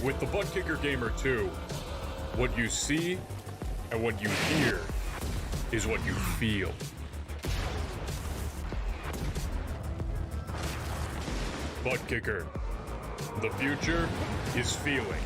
With the Butt Kicker Gamer 2, what you see and what you hear is what you feel. Butt Kicker. The future is feeling.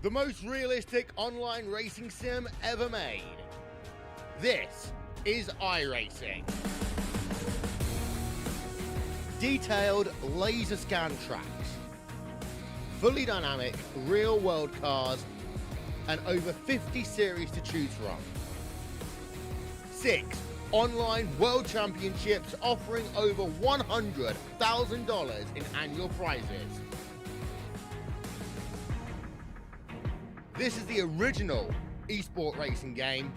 The most realistic online racing sim ever made. This is iRacing. Detailed laser scan tracks, fully dynamic real world cars, and over 50 series to choose from. 6 online world championships offering over $100,000 in annual prizes. This is the original esport racing game.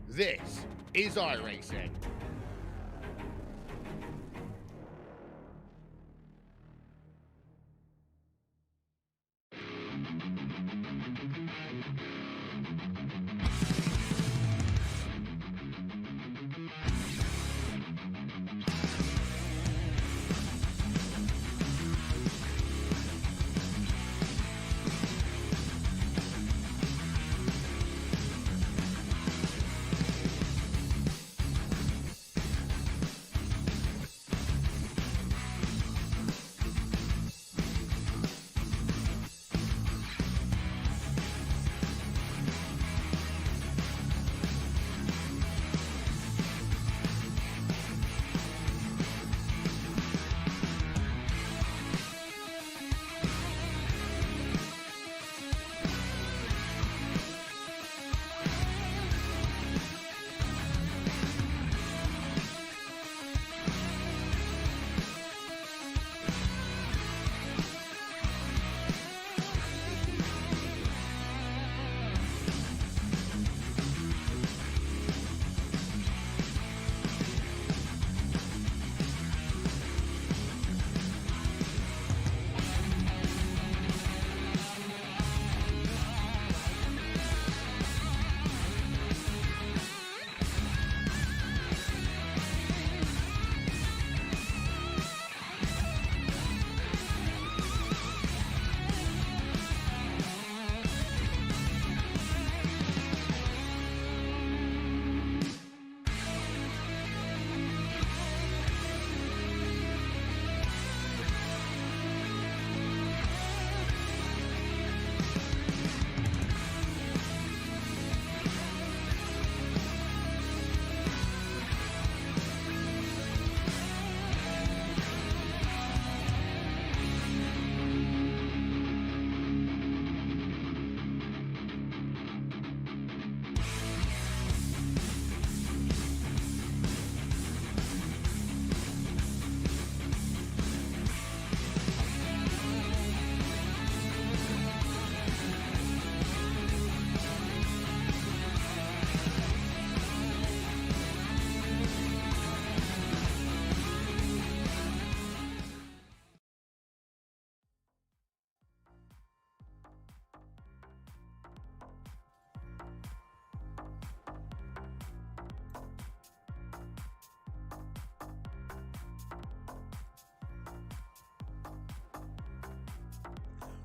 This is iRacing.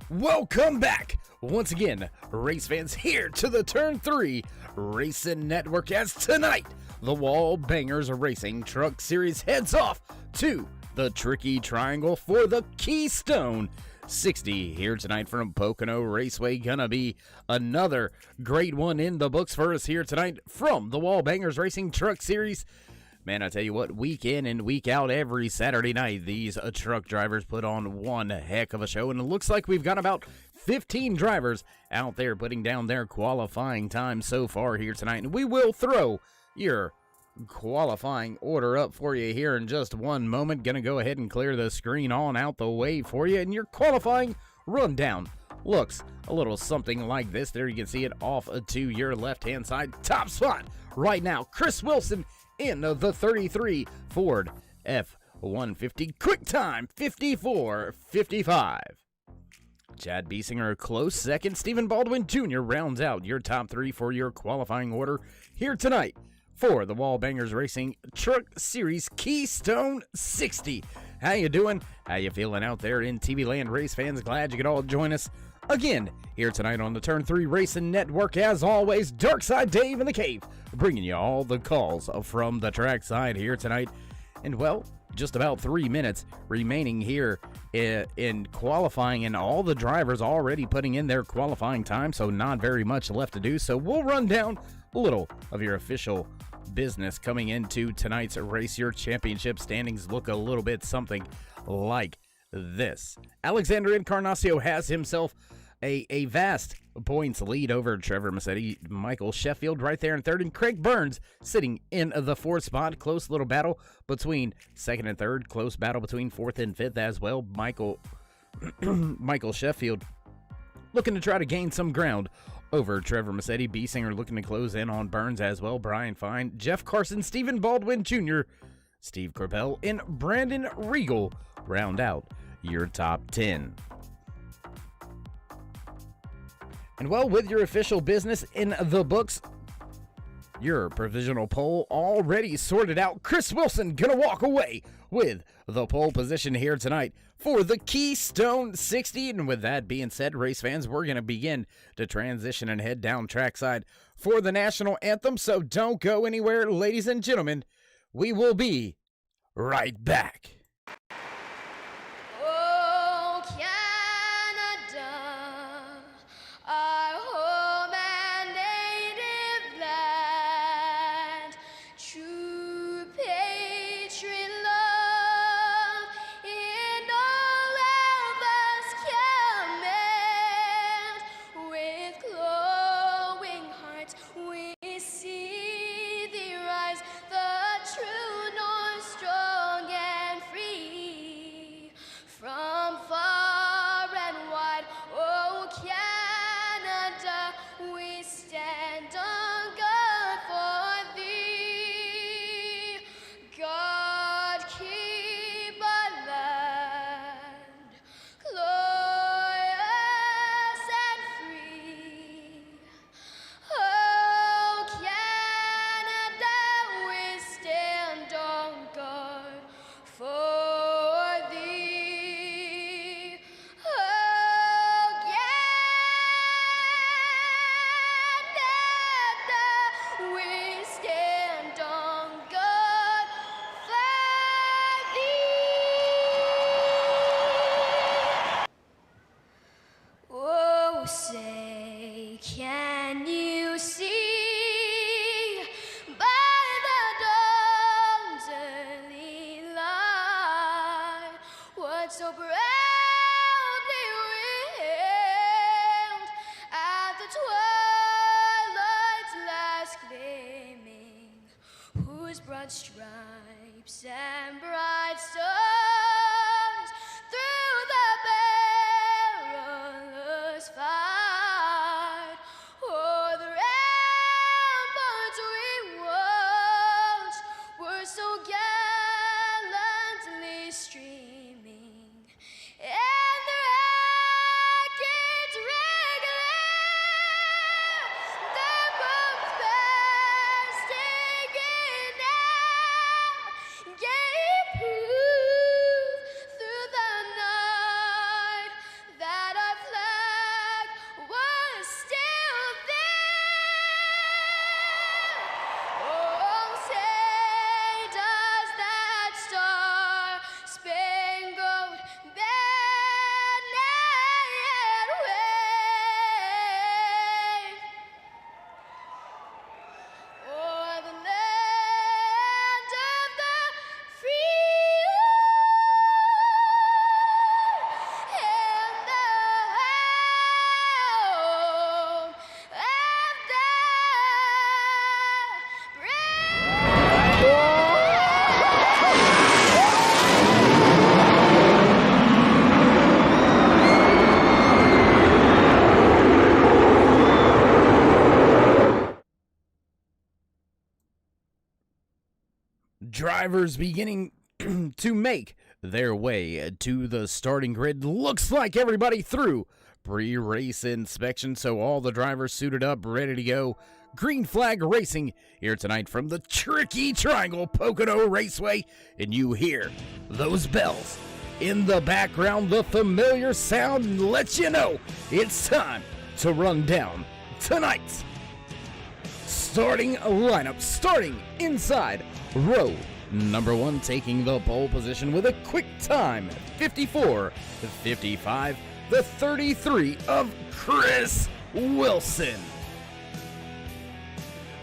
Welcome back once again, race fans, here to the Turn 3 Racing Network, as tonight the Wallbangers Racing Truck Series heads off to the the tricky triangle for the Keystone 60 here tonight from Pocono Raceway. Gonna be another great one in the books for us here tonight from the Wallbangers Racing Truck Series. Man, I tell you what, week in and week out, every Saturday night, these truck drivers put on one heck of a show, and it looks like we've got about 15 drivers out there putting down their qualifying time so far here tonight, and we will throw your qualifying order up for you here in just one moment. Gonna go ahead and clear the screen on out the way for you, and your qualifying rundown looks a little something like this. There you can see it off to your left-hand side. Top spot right now, Chris Wilson in the 33 Ford F-150. Quick time, 54:55. Chad Biesinger, close second. Stephen Baldwin Jr. rounds out your top three for your qualifying order here tonight for the Wallbangers Racing Truck Series Keystone 60. How you doing? How you feeling out there in TV land, race fans? Glad you could all join us again here tonight on the Turn 3 Racing Network. As always, Darkside Dave in the cave, bringing you all the calls from the trackside here tonight. And well, just about 3 minutes remaining here in qualifying, and all the drivers already putting in their qualifying time, so not very much left to do. So we'll run down a little of your official business coming into tonight's race. Your championship standings look a little bit something like this. Alexander Encarnacio has himself a vast points lead over Trevor Massetti. Michael Sheffield right there in third, and Craig Burns sitting in the fourth spot. Close little battle between second and third. Close battle between fourth and fifth as well. Michael Sheffield looking to try to gain some ground over Trevor Massetti. Biesinger looking to close in on Burns as well. Brian Fine, Jeff Carson, Stephen Baldwin Jr., Steve Corbell, and Brandon Regal round out your top 10. And well, with your official business in the books, your provisional poll already sorted out. Chris Wilson gonna walk away with the pole position here tonight for the Keystone 60. And with that being said, race fans, we're gonna begin to transition and head down trackside for the national anthem. So don't go anywhere, ladies and gentlemen. We will be right back. Say, can you see by the dawn's early light what so proudly we hailed at the twilight's last gleaming, whose broad stripes and bright stars through the perilous fight o'er the ramparts we watched were so gallantly streaming, and the rackets regular, the bombs bursting in air, gave drivers beginning to make their way to the starting grid. Looks like everybody through pre-race inspection, so all the drivers suited up, ready to go. Green flag racing here tonight from the tricky triangle Pocono Raceway, and you hear those bells in the background. The familiar sound lets you know it's time to run down tonight's starting lineup. Starting inside row number 1, taking the pole position with a quick time 54-55, the 33 of Chris Wilson.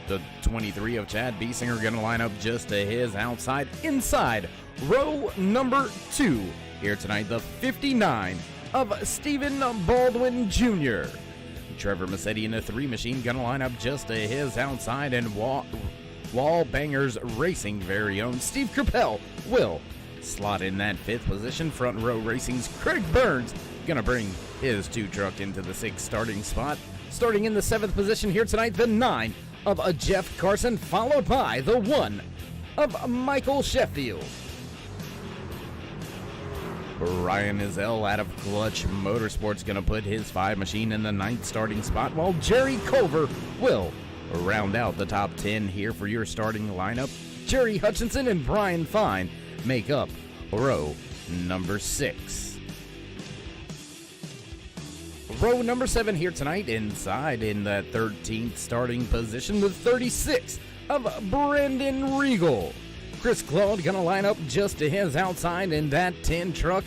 The 23 of Chad Biesinger going to line up just to his outside. Inside row number 2 here tonight, the 59 of Stephen Baldwin Jr. Trevor Massetti in the 3 machine going to line up just to his outside, and Wallbangers Racing very own Steve Coppell will slot in that 5th position. Front row racing's Craig Burns going to bring his 2 truck into the 6th starting spot. Starting in the 7th position here tonight, the 9 of Jeff Carson, followed by the 1 of Michael Sheffield. Ryan Izell out of Clutch Motorsports going to put his 5 machine in the 9th starting spot, while Jerry Culver will round out the top 10 here for your starting lineup. Jerry Hutchinson and Brian Fine make up row number 6. Row number 7 here tonight, inside in the 13th starting position, the 36 of Brendan Regal. Chris Claude gonna line up just to his outside in that 10 truck,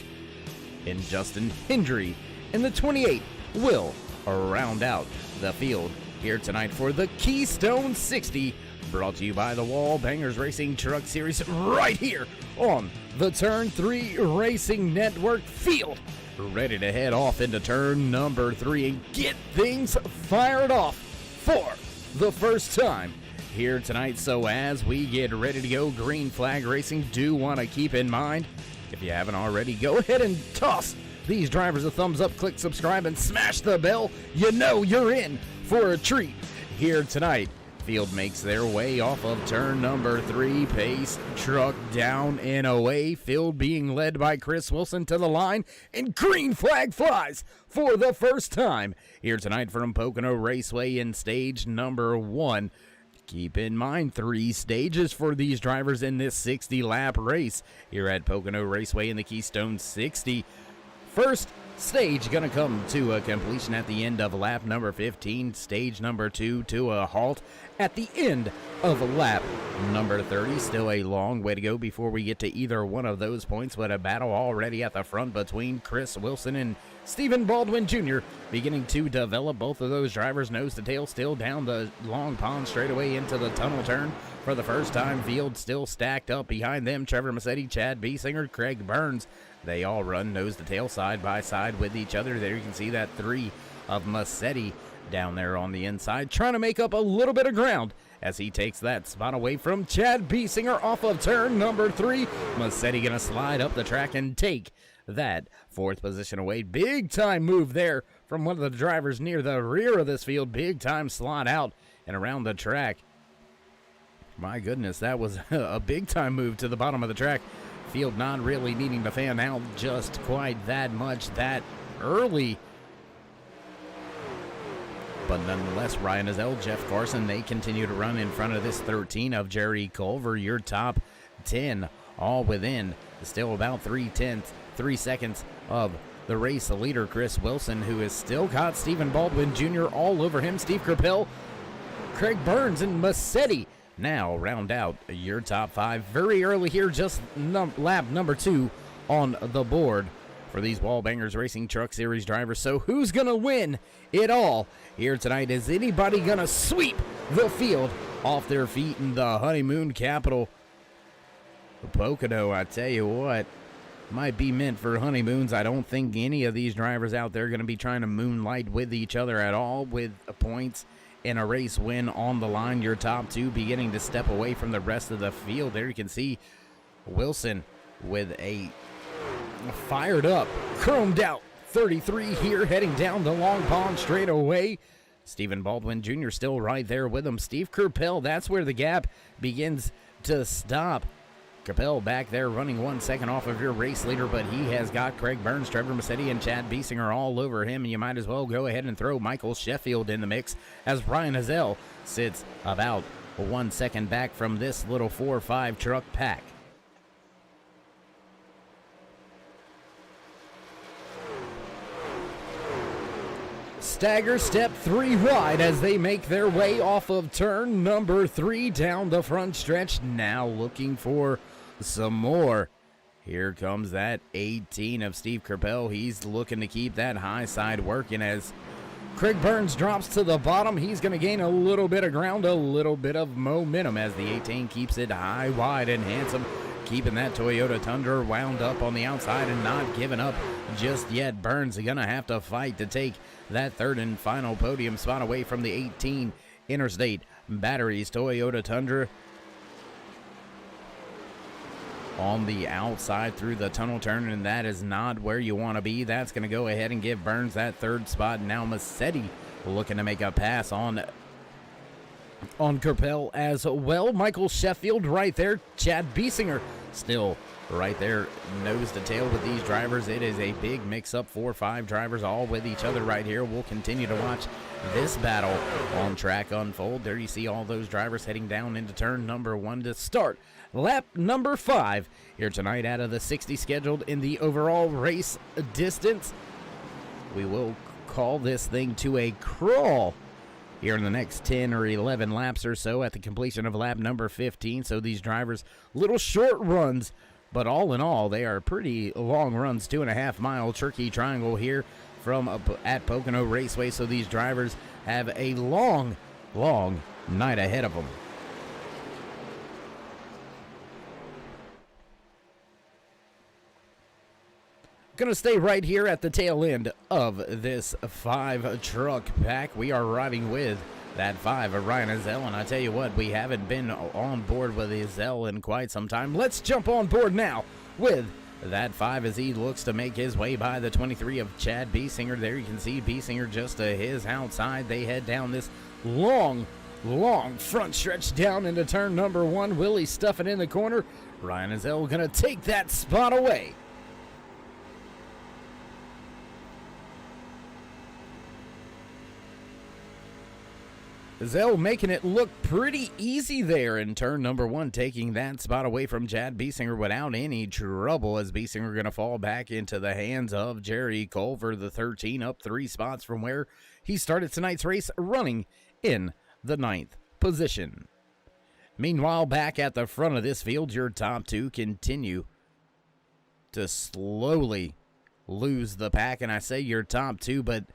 and Justin Hendry in the 28 will round out the field here tonight for the Keystone 60, brought to you by the Wallbangers Racing Truck Series right here on the Turn 3 Racing Network. Field ready to head off into turn number 3 and get things fired off for the first time here tonight. So as we get ready to go, green flag racing, do want to keep in mind, if you haven't already, go ahead and toss these drivers a thumbs up, click subscribe, and smash the bell. You know you're in for a treat here tonight. Field makes their way off of turn number 3. Pace truck down and away. Field being led by Chris Wilson to the line, and green flag flies for the first time here tonight from Pocono Raceway in stage number 1. Keep in mind, 3 stages for these drivers in this 60-lap race here at Pocono Raceway in the Keystone 60. First stage going to come to a completion at the end of lap number 15. Stage number 2 to a halt at the end of lap number 30. Still a long way to go before we get to either one of those points, but a battle already at the front between Chris Wilson and Stephen Baldwin Jr. beginning to develop. Both of those drivers nose to tail still down the long pond straightaway into the tunnel turn for the first time. Field still stacked up behind them. Trevor Massetti, Chad Biesinger, Craig Burns. They all run nose to tail, side by side with each other. There you can see that 3 of Massetti down there on the inside, trying to make up a little bit of ground as he takes that spot away from Chad Biesinger off of turn number 3. Massetti going to slide up the track and take that 4th position away. Big time move there from one of the drivers near the rear of this field. Big time slot out and around the track. My goodness, that was a big time move to the bottom of the track. Field not really needing to fan out just quite that much that early. But nonetheless, Ryan Izell, Jeff Carson, they continue to run in front of this 13 of Jerry Culver. Your top 10 all within still about 3 seconds of the race leader, Chris Wilson, who has still got Stephen Baldwin Jr. all over him. Steve Coppell, Craig Burns, and Massetti now round out your top 5 very early here, just lap number 2 on the board for these Wallbangers Racing Truck Series drivers. So who's going to win it all here tonight? Is anybody going to sweep the field off their feet in the honeymoon capital? Pocono, I tell you what, might be meant for honeymoons. I don't think any of these drivers out there are going to be trying to moonlight with each other at all, with points in a race win on the line. Your top 2 beginning to step away from the rest of the field. There you can see Wilson with a fired up, chromed out 33 here, heading down the long pond straight away. Stephen Baldwin Jr. still right there with him. Steve Coppell, that's where the gap begins to stop. Capel back there running 1 second off of your race leader, but he has got Craig Burns, Trevor Massetti, and Chad Biesinger all over him. And you might as well go ahead and throw Michael Sheffield in the mix as Ryan Hazell sits about 1 second back from this little 4-5 truck pack. Stagger step 3 wide as they make their way off of turn number 3 down the front stretch. Now looking for some more. Here comes that 18 of Steve Capel. He's looking to keep that high side working as Craig Burns drops to the bottom. He's going to gain a little bit of ground, a little bit of momentum as the 18 keeps it high, wide, and handsome, keeping that Toyota Tundra wound up on the outside and not giving up just yet. Burns is going to have to fight to take that third and final podium spot away from the 18 Interstate Batteries Toyota Tundra. On the outside through the tunnel turn, and that is not where you want to be. That's going to go ahead and give Burns that third spot. Now Massetti looking to make a pass on Capel as well. Michael Sheffield right there. Chad Biesinger still right there, nose to tail with these drivers. It is a big mix-up, 4 or 5 drivers all with each other right here. We'll continue to watch this battle on track unfold. There you see all those drivers heading down into turn number 1 to start lap number 5 here tonight out of the 60 scheduled in the overall race distance. We will call this thing to a crawl here in the next 10 or 11 laps or so at the completion of lap number 15. So these drivers, little short runs, but all in all, they are pretty long runs. 2.5 mile Turkey Triangle here from at Pocono Raceway. So these drivers have a long night ahead of them. Going to stay right here at the tail end of this 5 truck pack. We are riding with that 5 of Ryan Hazell, and I tell you what, we haven't been on board with Hazell in quite some time. Let's jump on board now with that 5 as he looks to make his way by the 23 of Chad Biesinger. There you can see Biesinger just to his outside. They head down this long front stretch down into turn number 1. Willie stuffing in the corner. Ryan Hazell going to take that spot away. Hazell making it look pretty easy there in turn number 1, taking that spot away from Chad Biesinger without any trouble, as Biesinger going to fall back into the hands of Jerry Culver, the 13, up 3 spots from where he started tonight's race, running in the 9th position. Meanwhile, back at the front of this field, your top 2 continue to slowly lose the pack, and I say your top 2, but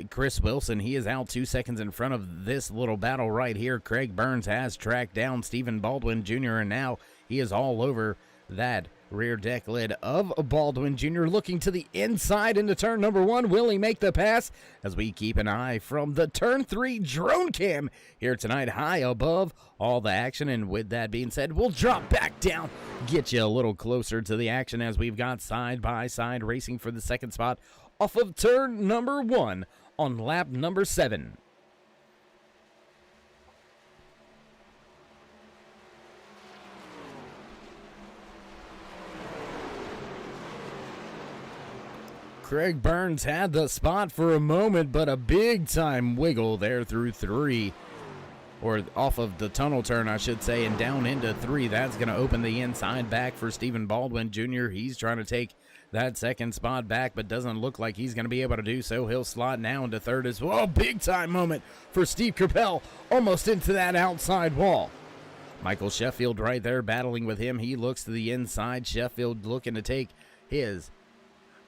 Chris Wilson, he is out 2 seconds in front of this little battle right here. Craig Burns has tracked down Stephen Baldwin Jr., and now he is all over that rear deck lid of Baldwin Jr. Looking to the inside into turn number 1. Will he make the pass? As we keep an eye from the turn 3 drone cam here tonight, high above all the action. And with that being said, we'll drop back down, get you a little closer to the action as we've got side-by-side racing for the second spot off of turn number 1 on lap number 7. Craig Burns had the spot for a moment, but a big time wiggle there through 3, or off of the tunnel turn, I should say, and down into 3. That's going to open the inside back for Stephen Baldwin Jr. He's trying to take that second spot back, but doesn't look like he's going to be able to do so. He'll slot now into 3rd as well. Big time moment for Steve Capel, almost into that outside wall. Michael Sheffield right there battling with him. He looks to the inside. Sheffield looking to take his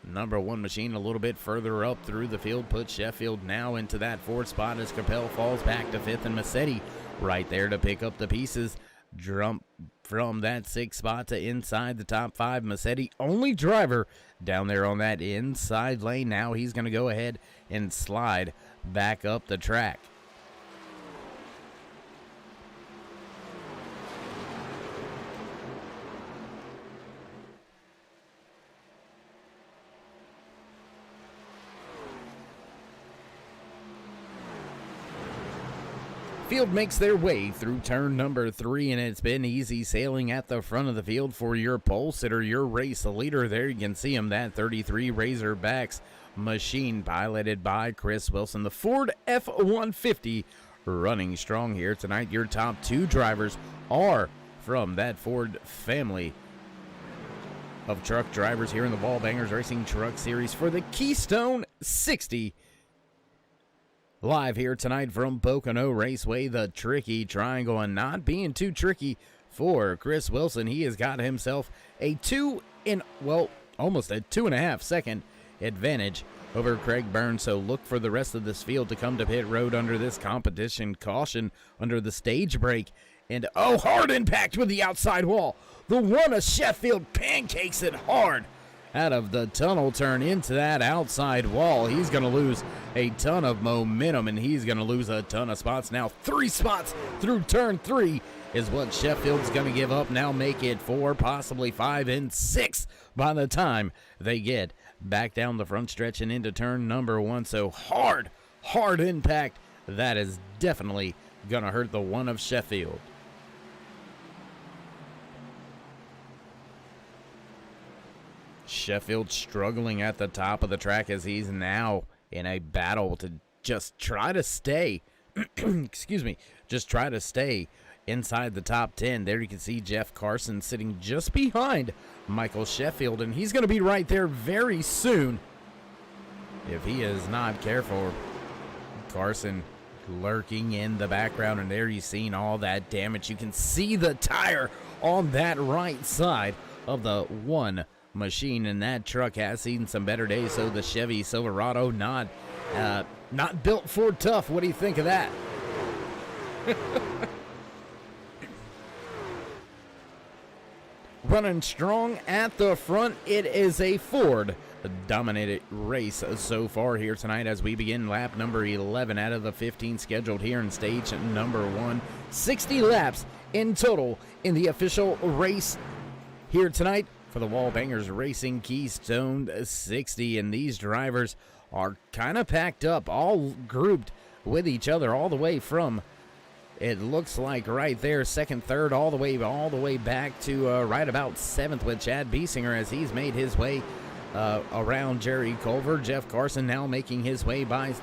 number 1 machine a little bit further up through the field. Put Sheffield now into that 4th spot as Capel falls back to 5th, and Massetti right there to pick up the pieces. Jump from that 6th spot to inside the top 5. Massetti, only driver down there on that inside lane. Now he's going to go ahead and slide back up the track. Field makes their way through turn number 3, and it's been easy sailing at the front of the field for your pole sitter, your race leader. There you can see him, that 33 Razorbacks machine piloted by Chris Wilson. The Ford F-150 running strong here tonight. Your top 2 drivers are from that Ford family of truck drivers here in the Wallbangers Racing Truck Series for the Keystone 60. Live here tonight from Pocono Raceway, the tricky triangle, and not being too tricky for Chris Wilson. He has got himself a almost a 2.5 second advantage over Craig Burns. So look for the rest of this field to come to pit road under this competition. Caution under the stage brake. And hard impact with the outside wall. The one of Sheffield pancakes it hard out of the tunnel turn into that outside wall. He's going to lose a ton of momentum, and he's going to lose a ton of spots. Now 3 spots through turn 3 is what Sheffield's going to give up. Now make it 4, possibly 5, and 6 by the time they get back down the front stretch and into turn number 1. So hard impact. That is definitely going to hurt the one of Sheffield. Sheffield struggling at the top of the track as he's now in a battle to just try to stay, just try to stay inside the top 10. There you can see Jeff Carson sitting just behind Michael Sheffield, and he's going to be right there very soon if he is not careful. Carson lurking in the background, and there you've seen all that damage. You can see the tire on that right side of the one machine, and that truck has seen some better days. So the Chevy Silverado, not built for tough. What do you think of that? Running strong at the front, it is a Ford dominated race so far here tonight as we begin lap number 11 out of the 15 scheduled here in stage number 1. 60 laps in total in the official race here tonight for the Wallbangers Racing Keystone 60, and these drivers are kind of packed up, all grouped with each other all the way from, it looks like right there, second, third, all the way back to right about 7th with Chad Biesinger as he's made his way around Jerry Culver. Jeff Carson now making his way by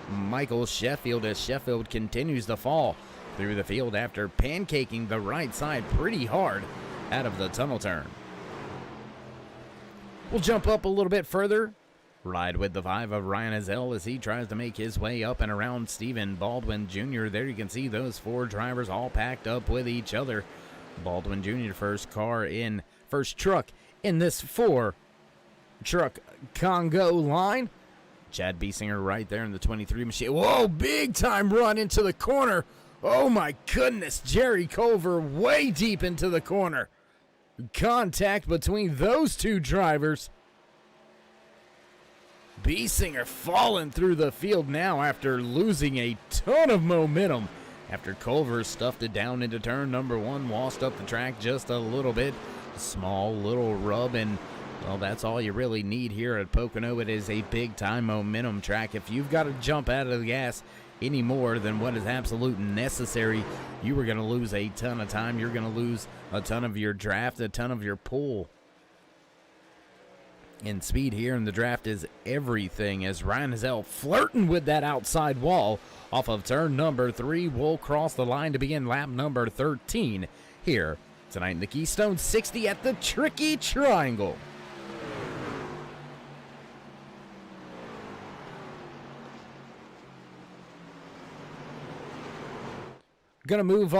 Michael Sheffield as Sheffield continues to fall through the field after pancaking the right side pretty hard out of the tunnel turn. We'll jump up a little bit further. Ride with the 5 of Ryan Azell as he tries to make his way up and around Stephen Baldwin Jr. There you can see those 4 drivers all packed up with each other. Baldwin Jr. first truck in this 4-truck Congo line. Chad Biesinger right there in the 23 machine. Whoa, big time run into the corner. Oh my goodness, Jerry Culver way deep into the corner. Contact between those 2 drivers. Biesinger falling through the field now after losing a ton of momentum after Culver stuffed it down into turn number 1, washed up the track just a little bit. A small little rub, and well, that's all you really need here at Pocono. It is a big time momentum track. If you've got to jump out of the gas any more than what is absolute necessary, you are going to lose a ton of time. You're going to lose a ton of your draft, a ton of your pull. And speed here in the draft is everything as Ryan Azell flirting with that outside wall off of turn number 3. Will cross the line to begin lap number 13 here tonight in the Keystone 60 at the tricky triangle. Gonna move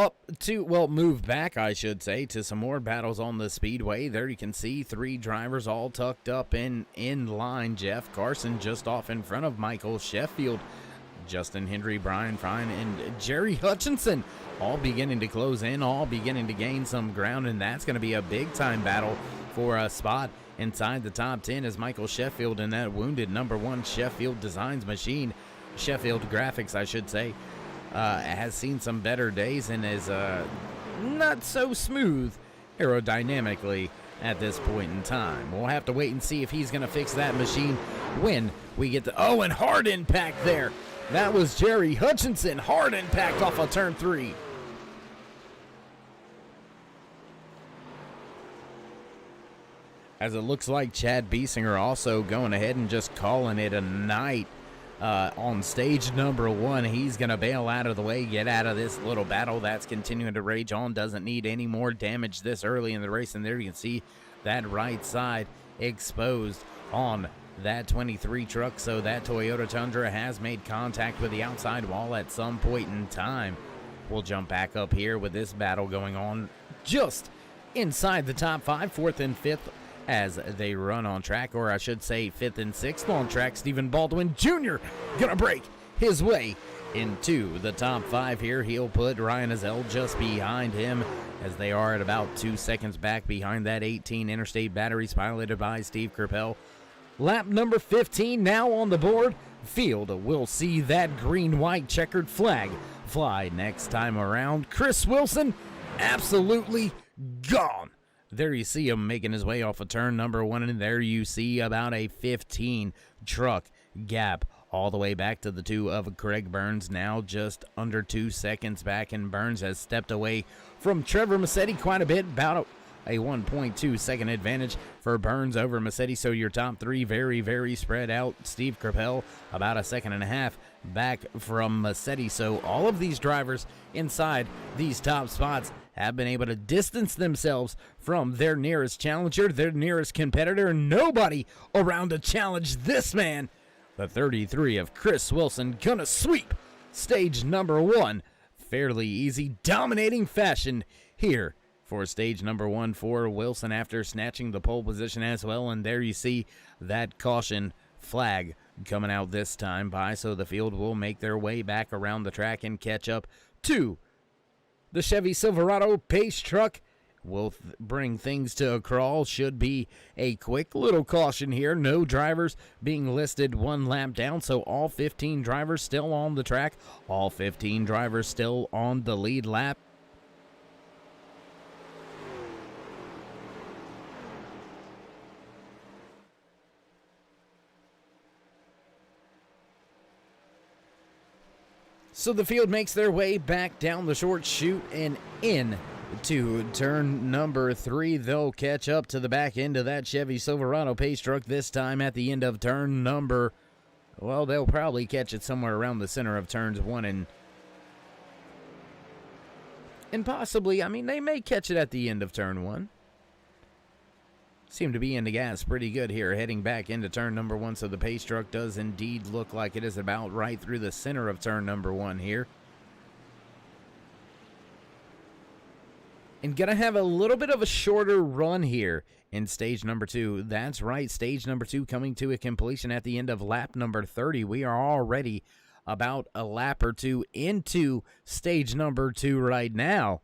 back, I should say, to some more battles on the speedway. There you can see 3 drivers all tucked up in line. Jeff Carson just off in front of Michael Sheffield. Justin Hendry, Brian Fine, and Jerry Hutchinson all beginning to close in, all beginning to gain some ground, and that's going to be a big-time battle for a spot inside the top 10 as Michael Sheffield and that wounded number 1 Sheffield Designs machine, Sheffield Graphics, I should say, has seen some better days and is not so smooth aerodynamically at this point in time. We'll have to wait and see if he's going to fix that machine when we get to... Oh, and hard impact there That was Jerry Hutchinson. Hard impact off of turn 3. As it looks like Chad Biesinger also going ahead and just calling it a night on stage number 1. He's going to bail out of the way, get out of this little battle that's continuing to rage on. Doesn't need any more damage this early in the race. And there you can see that right side exposed on that 23 truck. So that Toyota Tundra has made contact with the outside wall at some point in time. We'll jump back up here with this battle going on just inside the top 5, 4th and 5th. As they run on track, or I should say 5th and 6th on track. Stephen Baldwin Jr. gonna break his way into the top 5 here. He'll put Ryan Azell just behind him, as they are at about 2 seconds back behind that 18 Interstate Batteries piloted by Steve Kerpel. Lap number 15 now on the board. Field will see that green-white checkered flag fly next time around. Chris Wilson absolutely gone. There you see him making his way off of turn number 1, and there you see about a 15 truck gap all the way back to the 2 of Craig Burns, now just under 2 seconds back, and Burns has stepped away from Trevor Massetti quite a bit, about a 1.2 second advantage for Burns over Massetti. So your top 3 very, very spread out. Steve Kerpel about a 1.5 seconds back from Massetti. So all of these drivers inside these top spots have been able to distance themselves from their nearest challenger, their nearest competitor. Nobody around to challenge this man. The 33 of Chris Wilson gonna sweep stage number 1. Fairly easy, dominating fashion here for stage number 1 for Wilson after snatching the pole position as well. And there you see that caution flag coming out this time by, so the field will make their way back around the track and catch up to the Chevy Silverado pace truck. Will bring things to a crawl. Should be a quick little caution here. No drivers being listed 1 lap down, so all 15 drivers still on the track. All 15 drivers still on the lead lap. So the field makes their way back down the short chute and in to turn number 3. They'll catch up to the back end of that Chevy Silverado pace truck this time at the end of turn number, well, they'll probably catch it somewhere around the center of turns 1 and possibly, I mean, they may catch it at the end of turn 1. Seem to be in the gas pretty good here, heading back into turn number 1. So the pace truck does indeed look like it is about right through the center of turn number 1 here. And gonna have a little bit of a shorter run here in stage number 2. That's right, stage number 2 coming to a completion at the end of lap number 30. We are already about a lap or 2 into stage number 2 right now.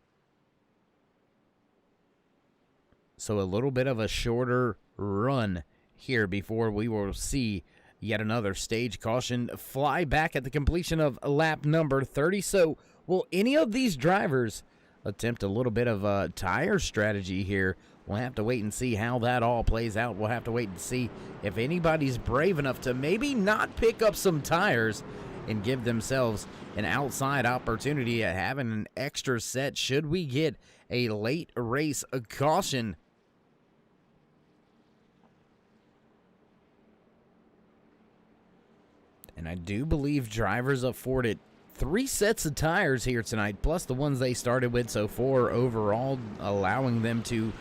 So a little bit of a shorter run here before we will see yet another stage caution fly back at the completion of lap number 30. So will any of these drivers attempt a little bit of a tire strategy here? We'll have to wait and see how that all plays out. We'll have to wait and see if anybody's brave enough to maybe not pick up some tires and give themselves an outside opportunity at having an extra set should we get a late race caution. And I do believe drivers afforded 3 sets of tires here tonight, plus the ones they started with, so 4 overall, allowing them to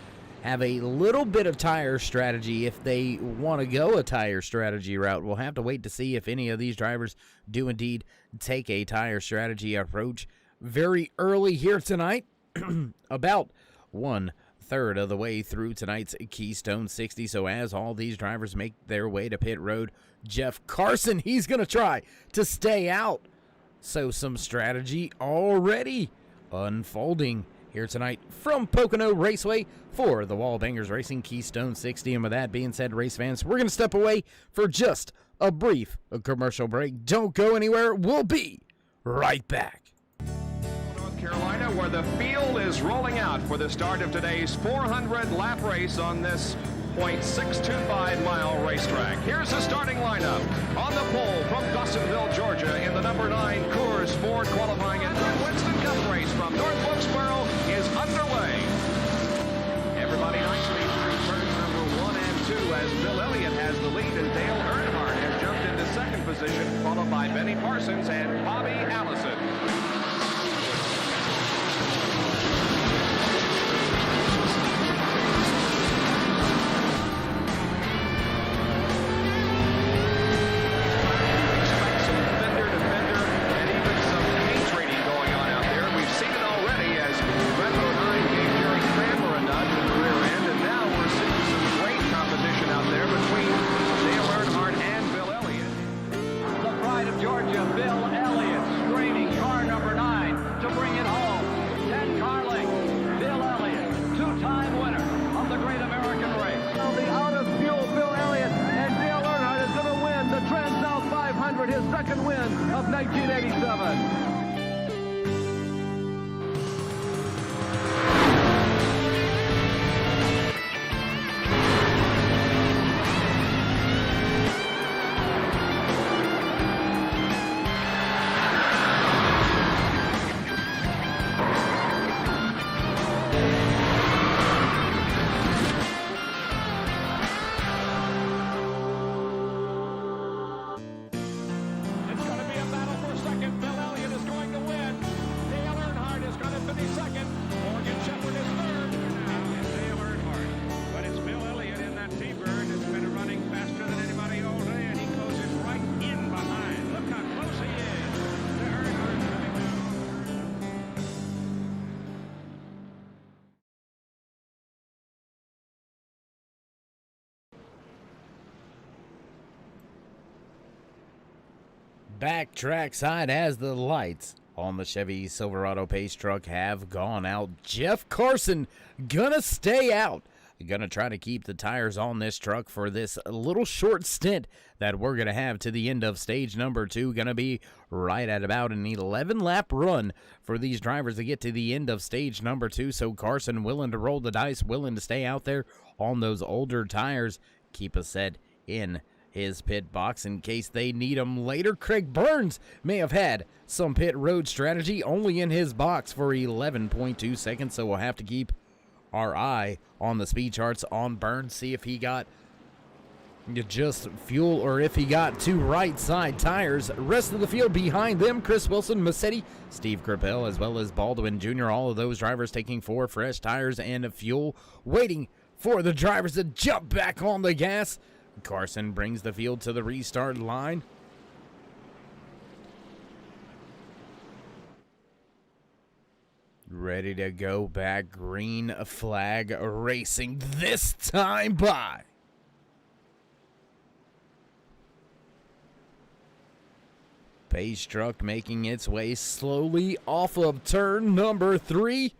have a little bit of tire strategy if they want to go a tire strategy route. We'll have to wait to see if any of these drivers do indeed take a tire strategy approach very early here tonight. About 1/3 of the way through tonight's Keystone 60. So as all these drivers make their way to pit road, Jeff Carson, he's going to try to stay out. So some strategy already unfolding here tonight from Pocono Raceway for the Wallbangers Racing Keystone 60. And with that being said, race fans, we're going to step away for just a brief commercial break. Don't go anywhere. We'll be right back. North Carolina, where the field is rolling out for the start of today's 400 lap race on this 1.625-mile racetrack. Here's the starting lineup. On the pole from Dawsonville, Georgia, in the number 9 Coors Ford qualifying and Winston Cup race from North Wilkesboro is underway. Everybody nicely through turns number 1 and 2 as Bill Elliott has the lead and Dale Earnhardt has jumped into second position, followed by Benny Parsons and Bobby Allison. His second win of 1987. Back trackside as the lights on the Chevy Silverado pace truck have gone out. Jeff Carson gonna stay out. Gonna try to keep the tires on this truck for this little short stint that we're gonna have to the end of stage number 2. Gonna be right at about an 11-lap run for these drivers to get to the end of stage number 2. So Carson willing to roll the dice, willing to stay out there on those older tires, keep a set in his pit box in case they need him later. Craig Burns may have had some pit road strategy only in his box for 11.2 seconds, so we'll have to keep our eye on the speed charts on Burns, see if he got just fuel or if he got 2 right side tires. Rest of the field behind them, Chris Wilson, Massetti, Steve Crapell, as well as Baldwin Jr., all of those drivers taking 4 fresh tires and fuel, waiting for the drivers to jump back on the gas. Carson brings the field to the restart line. Ready to go back. Green flag racing this time by. Pace truck making its way slowly off of turn number 3.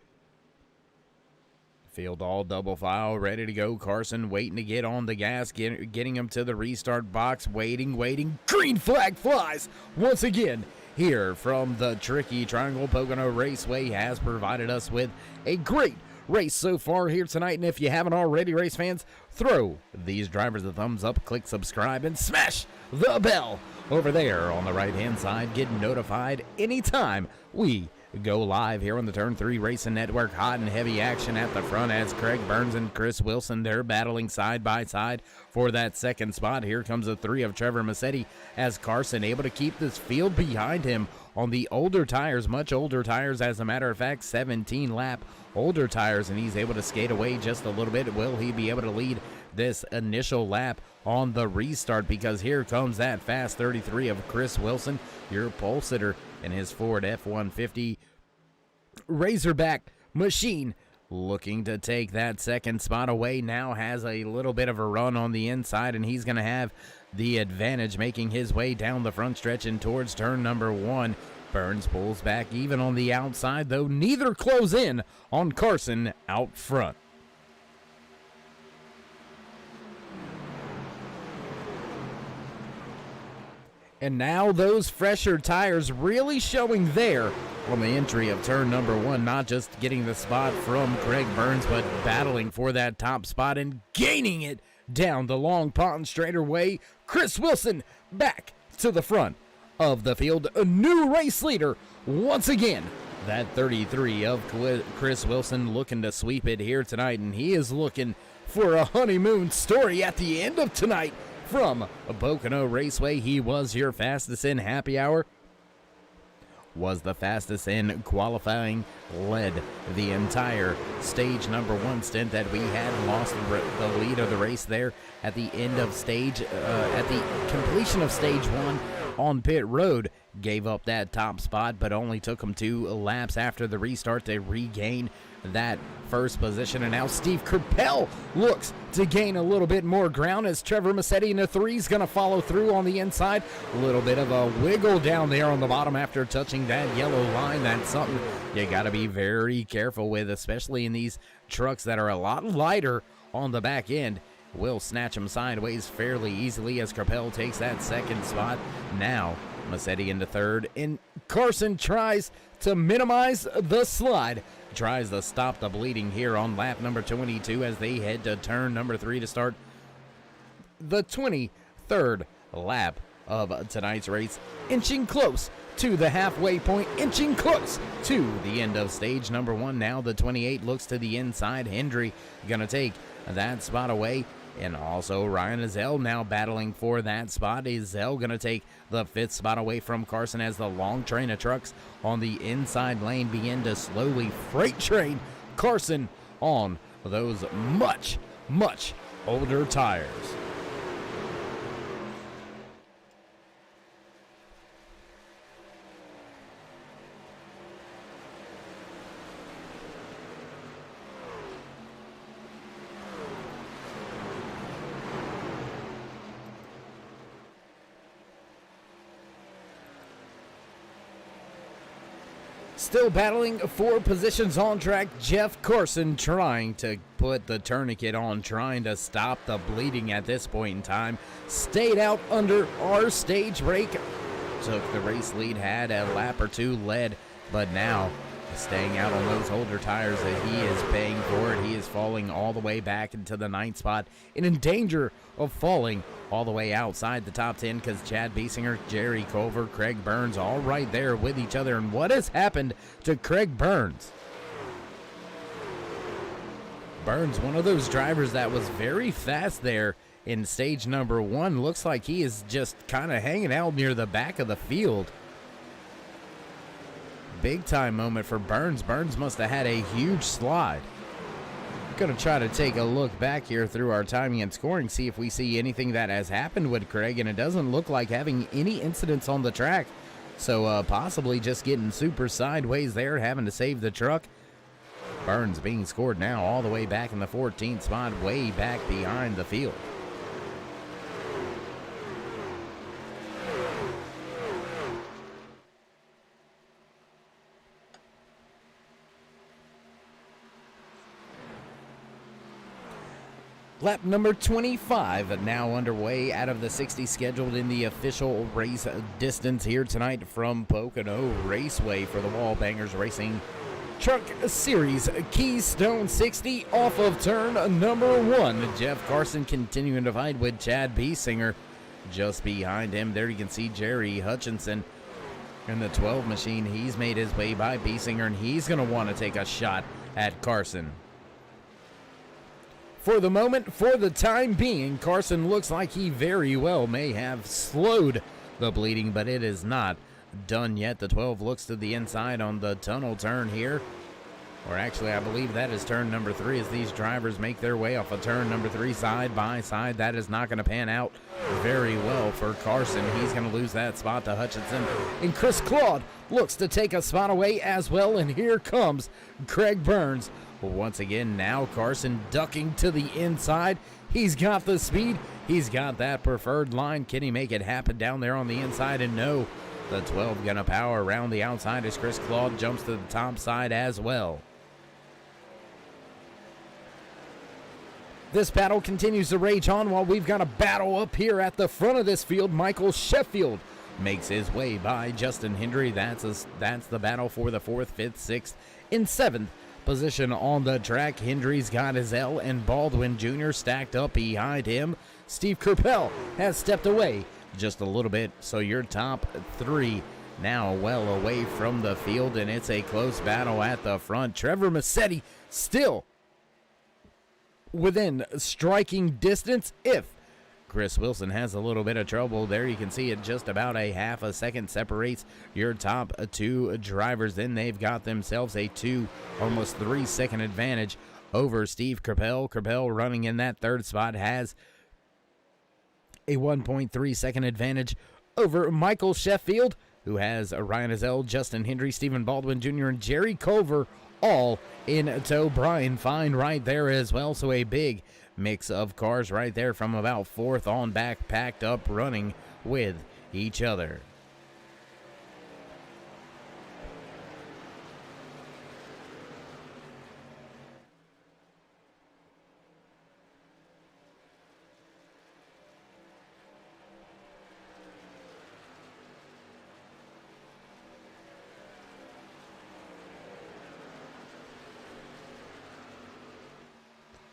Field all double file, ready to go. Carson waiting to get on the gas, getting him to the restart box, waiting. Green flag flies once again here from the tricky Triangle Pocono Raceway. Has provided us with a great race so far here tonight. And if you haven't already, race fans, throw these drivers a thumbs up, click subscribe, and smash the bell over there on the right-hand side. Get notified anytime we go live here on the Turn 3 Racing Network. Hot and heavy action at the front as Craig Burns and Chris Wilson, they're battling side by side for that second spot. Here comes the 3 of Trevor Massetti as Carson able to keep this field behind him on the older tires, much older tires, as a matter of fact, 17-lap older tires, and he's able to skate away just a little bit. Will he be able to lead this initial lap on the restart? Because here comes that fast 33 of Chris Wilson, your pole sitter in his Ford F-150 Razorback machine, looking to take that second spot away. Now has a little bit of a run on the inside, and he's going to have the advantage, making his way down the front stretch and towards turn number 1. Burns pulls back even on the outside, though neither close in on Carson out front. And now those fresher tires really showing there on the entry of turn number 1, not just getting the spot from Craig Burns, but battling for that top spot and gaining it down the long pond straightaway. Chris Wilson back to the front of the field. A new race leader once again. That 33 of Chris Wilson looking to sweep it here tonight, and he is looking for a honeymoon story at the end of tonight. From Pocono Raceway, he was your fastest in happy hour, was the fastest in qualifying, led the entire stage number 1 stint that we had, lost the lead of the race there at the end of stage, at the completion of stage 1 on pit road, gave up that top spot, but only took him 2 laps after the restart to regain that first position. And now Steve Kerpel looks to gain a little bit more ground as Trevor Massetti in the 3 is going to follow through on the inside. A little bit of a wiggle down there on the bottom after touching that yellow line. That's something you got to be very careful with, especially in these trucks that are a lot lighter on the back end. Will snatch him sideways fairly easily as Kerpel takes that second spot. Now Massetti into 3rd, and Carson tries to minimize the slide, tries to stop the bleeding here on lap number 22 as they head to turn number 3 to start the 23rd lap of tonight's race, inching close to the halfway point, inching close to the end of stage number 1. Now the 28 looks to the inside. Hendry gonna take that spot away. And also Ryan Ezell now battling for that spot. Ezell going to take the 5th spot away from Carson as the long train of trucks on the inside lane begin to slowly freight train Carson on those much, much older tires. Still battling for positions on track, Jeff Carson trying to put the tourniquet on, trying to stop the bleeding at this point in time. Stayed out under our stage brake. Took the race lead, had a lap or 2 led, but now staying out on those older tires that he is paying for it. He is falling all the way back into the 9th spot and in danger of falling all the way outside the top 10 because Chad Biesinger, Jerry Culver, Craig Burns all right there with each other. And what has happened to Craig Burns? Burns, one of those drivers that was very fast there in stage number 1. Looks like he is just kind of hanging out near the back of the field. Big time moment for Burns. Burns must have had a huge slide. Going to try to take a look back here through our timing and scoring, see if we see anything that has happened with Craig, and it doesn't look like having any incidents on the track. So possibly just getting super sideways there, having to save the truck. Burns being scored now all the way back in the 14th spot, way back behind the field. Lap number 25 now underway out of the 60 scheduled in the official race distance here tonight from Pocono Raceway for the Wallbangers Racing Truck Series Keystone 60 off of turn number 1. Jeff Carson continuing to fight with Chad Biesinger just behind him. There you can see Jerry Hutchinson in the 12 machine. He's made his way by Biesinger, and he's going to want to take a shot at Carson. For the moment, for the time being, Carson looks like he very well may have slowed the bleeding, but it is not done yet. The 12 looks to the inside on the tunnel turn here. Or actually, I believe that is turn number 3 as these drivers make their way off of turn number 3 side by side. That is not going to pan out very well for Carson. He's going to lose that spot to Hutchinson. And Chris Claude looks to take a spot away as well. And here comes Craig Burns. Once again, now Carson ducking to the inside. He's got the speed. He's got that preferred line. Can he make it happen down there on the inside? And no, the 12 going to power around the outside as Chris Claude jumps to the top side as well. This battle continues to rage on while we've got a battle up here at the front of this field. Michael Sheffield makes his way by Justin Hendry. That's the battle for the 4th, 5th, 6th, and 7th position on the track. Hendry's got his L, and Baldwin Jr. stacked up behind him. Steve Kerpel has stepped away just a little bit, so your top 3 now well away from the field, and it's a close battle at the front. Trevor Massetti still within striking distance. If Chris Wilson has a little bit of trouble there, you can see it just about a half a second separates your top 2 drivers. Then they've got themselves a 2, almost 3 second advantage over Steve Kerpel. Kerpel running in that 3rd spot has a 1.3 second advantage over Michael Sheffield, who has Ryan Azell, Justin Hendry, Stephen Baldwin Jr., and Jerry Culver all in tow. Brian Fine right there as well, so a big mix of cars right there from about 4th on back, packed up, running with each other.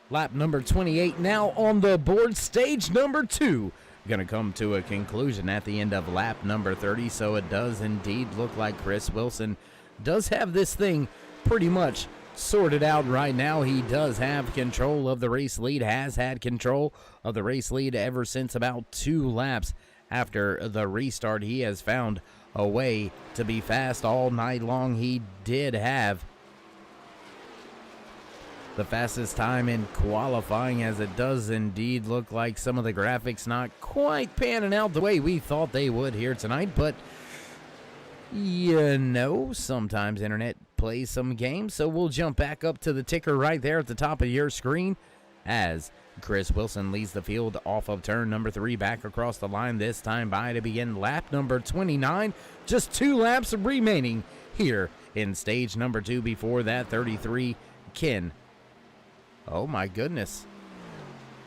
Lap number 28 now on the board. Stage number 2 going to come to a conclusion at the end of lap number 30. So it does indeed look like Chris Wilson does have this thing pretty much sorted out right now. He does have control of the race lead, has had control of the race lead ever since about 2 laps after the restart. He has found a way to be fast all night long. He did have the fastest time in qualifying, as it does indeed look like some of the graphics not quite panning out the way we thought they would here tonight, but you know, sometimes internet plays some games, so we'll jump back up to the ticker right there at the top of your screen as Chris Wilson leads the field off of turn number 3 back across the line, this time by to begin lap number 29. Just 2 laps remaining here in stage number 2 before that 33 Ken. Oh my goodness.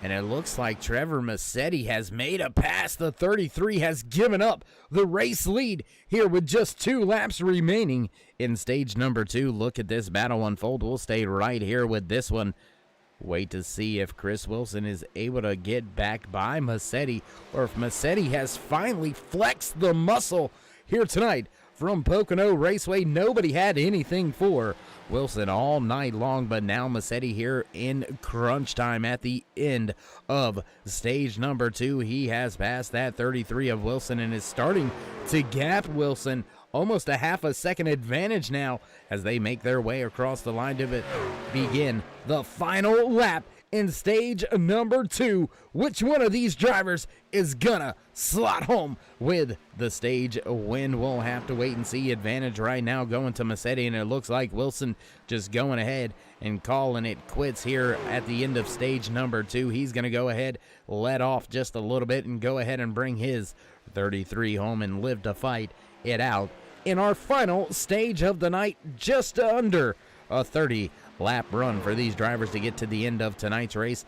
And it looks like Trevor Massetti has made a pass. The 33 has given up the race lead here with just 2 laps remaining in stage number 2. Look at this battle unfold. We'll stay right here with this one. Wait to see if Chris Wilson is able to get back by Massetti, or if Massetti has finally flexed the muscle here tonight from Pocono Raceway. Nobody had anything for Wilson all night long, but now Massetti here in crunch time at the end of stage number 2. He has passed that 33 of Wilson and is starting to gap Wilson. Almost a half a second advantage now as they make their way across the line to begin the final lap in stage number 2. Which one of these drivers is gonna slot home with the stage win? We'll have to wait and see. Advantage right now going to Massetti, and it looks like Wilson just going ahead and calling it quits here at the end of stage number 2. He's gonna go ahead, let off just a little bit, and go ahead and bring his 33 home and live to fight it out in our final stage of the night. Just under a 30 lap run for these drivers to get to the end of tonight's race.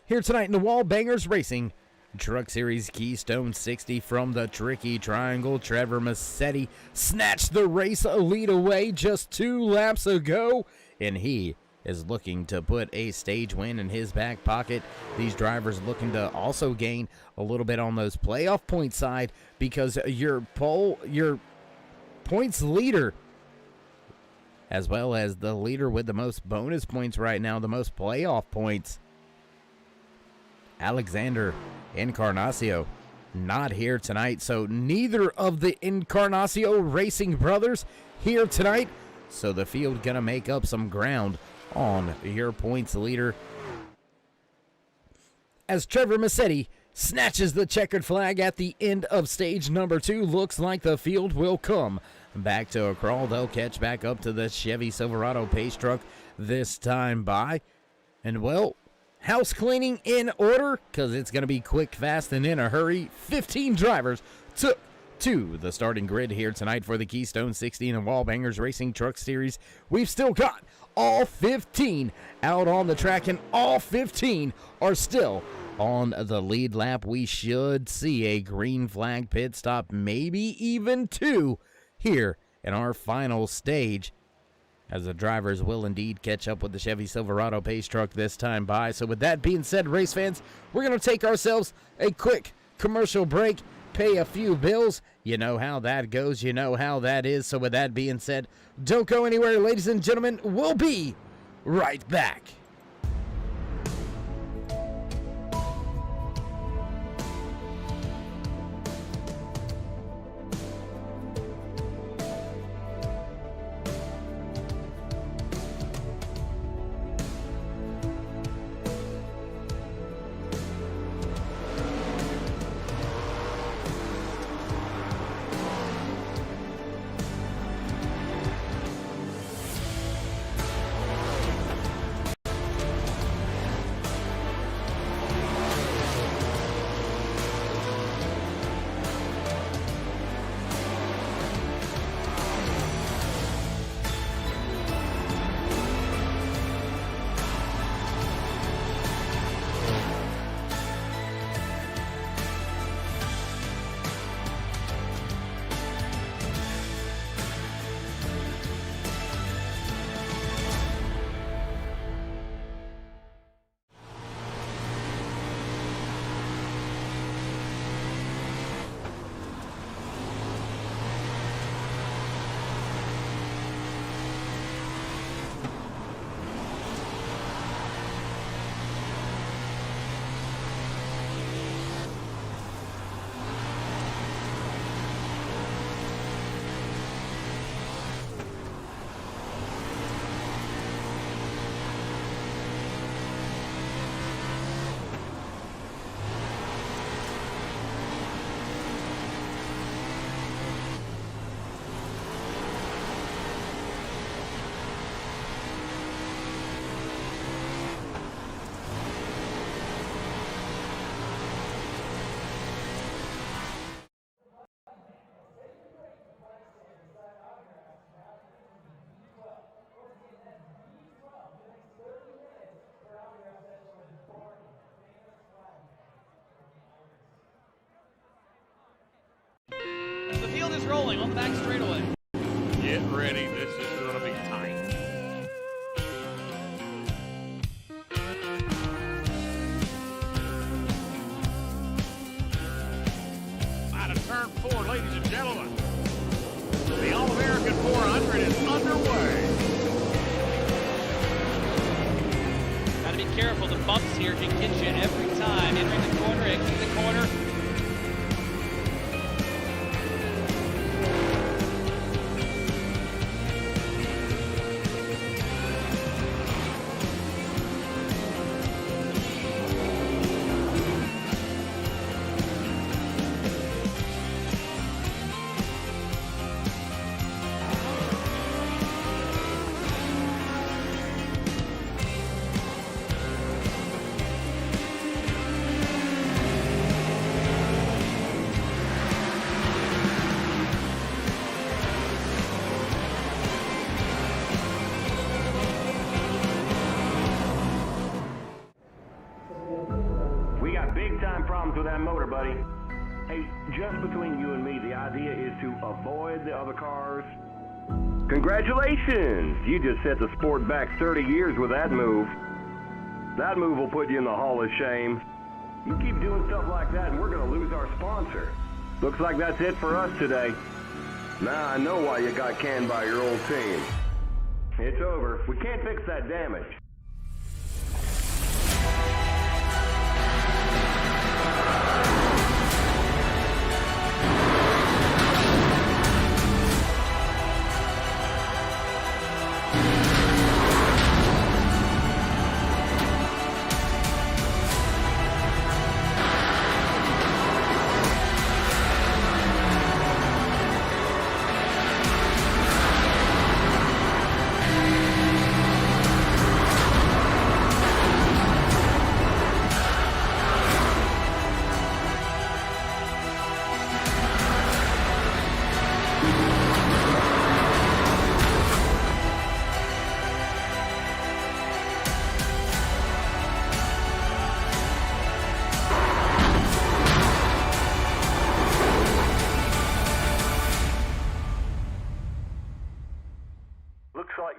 Here tonight in the Wallbangers Racing Truck Series Keystone 60 from the Tricky Triangle, Trevor Massetti snatched the race lead away just 2 laps ago, and he is looking to put a stage win in his back pocket. These drivers looking to also gain a little bit on those playoff point side, because your points leader, as well as the leader with the most bonus points right now, the most playoff points, Alexander Encarnacio, not here tonight. So neither of the Encarnacio Racing brothers here tonight. So the field gonna make up some ground on your points leader as Trevor Massetti snatches the checkered flag at the end of stage number 2. Looks like the field will come back to a crawl. They'll catch back up to the Chevy Silverado pace truck this time by. And well, house cleaning in order, because it's going to be quick, fast, and in a hurry. 15 drivers took to the starting grid here tonight for the Keystone 60 and Wallbangers Racing Truck Series. We've still got all 15 out on the track, and all 15 are still on the lead lap. We should see a green flag pit stop, maybe even 2 here in our final stage, as the drivers will indeed catch up with the Chevy Silverado pace truck this time by. So with that being said, race fans, we're going to take ourselves a quick commercial break, pay a few bills. You know how that goes. You know how that is. So with that being said, don't go anywhere, ladies and gentlemen. We'll be right back. The field is rolling on the back straightaway. Get ready. This is going to be tight. Out of turn 4, ladies and gentlemen. The All-American 400 is underway. Gotta be careful. The bumps here can get you every time. Entering the corner, exiting the corner. We got big time problems with that motor, buddy. Hey, just between you and me, the idea is to avoid the other cars. Congratulations! You just set the sport back 30 years with that move. That move will put you in the Hall of Shame. You keep doing stuff like that and we're gonna lose our sponsor. Looks like that's it for us today. Now I know why you got canned by your old team. It's over. We can't fix that damage.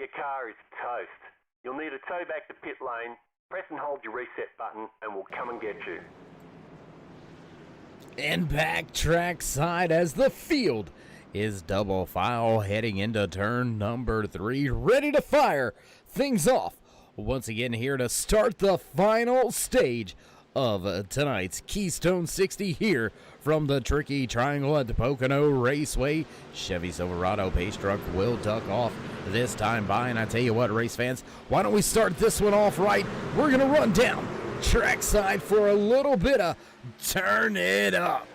your car is toast. You'll need a tow back to pit lane. Press and hold your reset button and we'll come and get you. And back track side as the field is double file heading into turn number 3, ready to fire things off once again here to start the final stage of tonight's Keystone 60 here from the Tricky Triangle at the Pocono Raceway. Chevy Silverado pace truck will duck off this time by, and I tell you what, race fans, why don't we start this one off right? We're gonna run down trackside for a little bit of turn it up.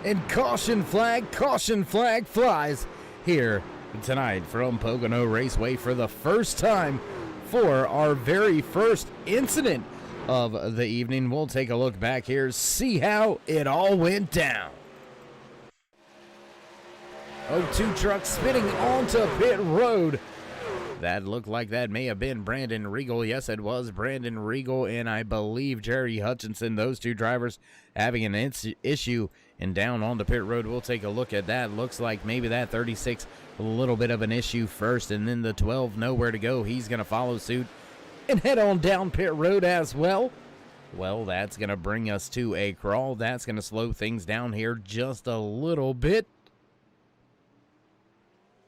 And caution flag flies here tonight from Pocono Raceway for the first time for our very first incident of the evening. We'll take a look back here, see how it all went down. 02 truck spinning onto pit road. That looked like that may have been Brandon Regal. Yes, it was Brandon Regal and I believe Jerry Hutchinson. Those two drivers having an issue and down on the pit road. We'll take a look at that. Looks like maybe that 36 a little bit of an issue first, and then the 12 nowhere to go. He's going to follow suit and head on down pit road as well. Well, that's going to bring us to a crawl. That's going to slow things down here just a little bit.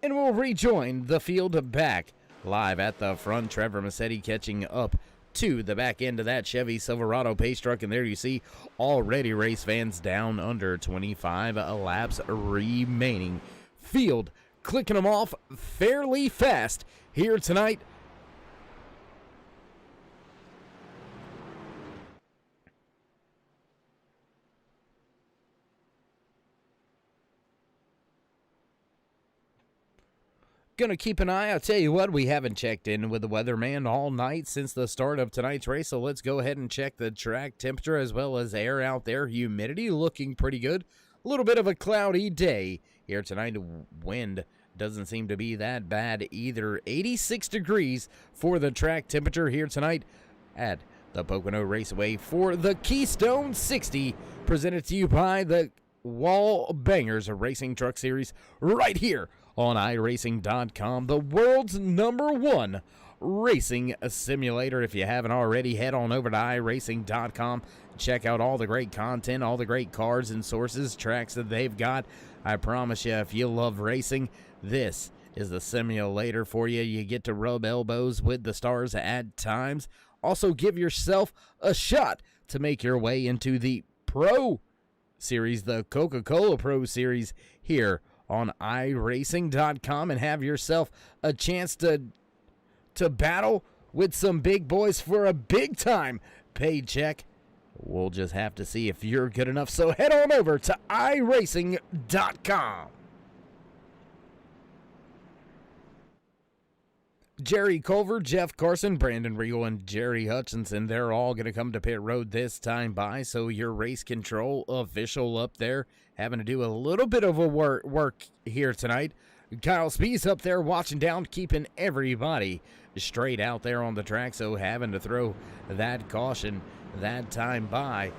And we'll rejoin the field back live at the front. Trevor Massetti catching up to the back end of that Chevy Silverado pace truck, and there you see already race fans down under 25 laps remaining. Field clicking them off fairly fast here tonight. Gonna keep an eye. I'll tell you what, we haven't checked in with the weatherman all night since the start of tonight's race, so let's go ahead and check the track temperature as well as air out there. Humidity looking pretty good. A little bit of a cloudy day here tonight. Wind doesn't seem to be that bad either. 86 degrees for the track temperature here tonight at the Pocono Raceway for the Keystone 60, presented to you by the Wallbangers Racing Truck Series right here on iRacing.com, the world's #1 racing simulator. If you haven't already, head on over to iRacing.com. Check out all the great content, all the great cars and sources, tracks that they've got. I promise you, if you love racing, this is the simulator for you. You get to rub elbows with the stars at times. Also, give yourself a shot to make your way into the Pro Series, the Coca-Cola Pro Series here on iRacing.com, and have yourself a chance to battle with some big boys for a big time paycheck. We'll just have to see if you're good enough, so head on over to iRacing.com. Jerry Culver, Jeff Carson, Brandon Regal, and Jerry Hutchinson, they're all going to come to pit road this time by, so your race control official up there having to do a little bit of a work here tonight. Kyle Spees up there watching down, keeping everybody straight out there on the track, so having to throw that caution that time by.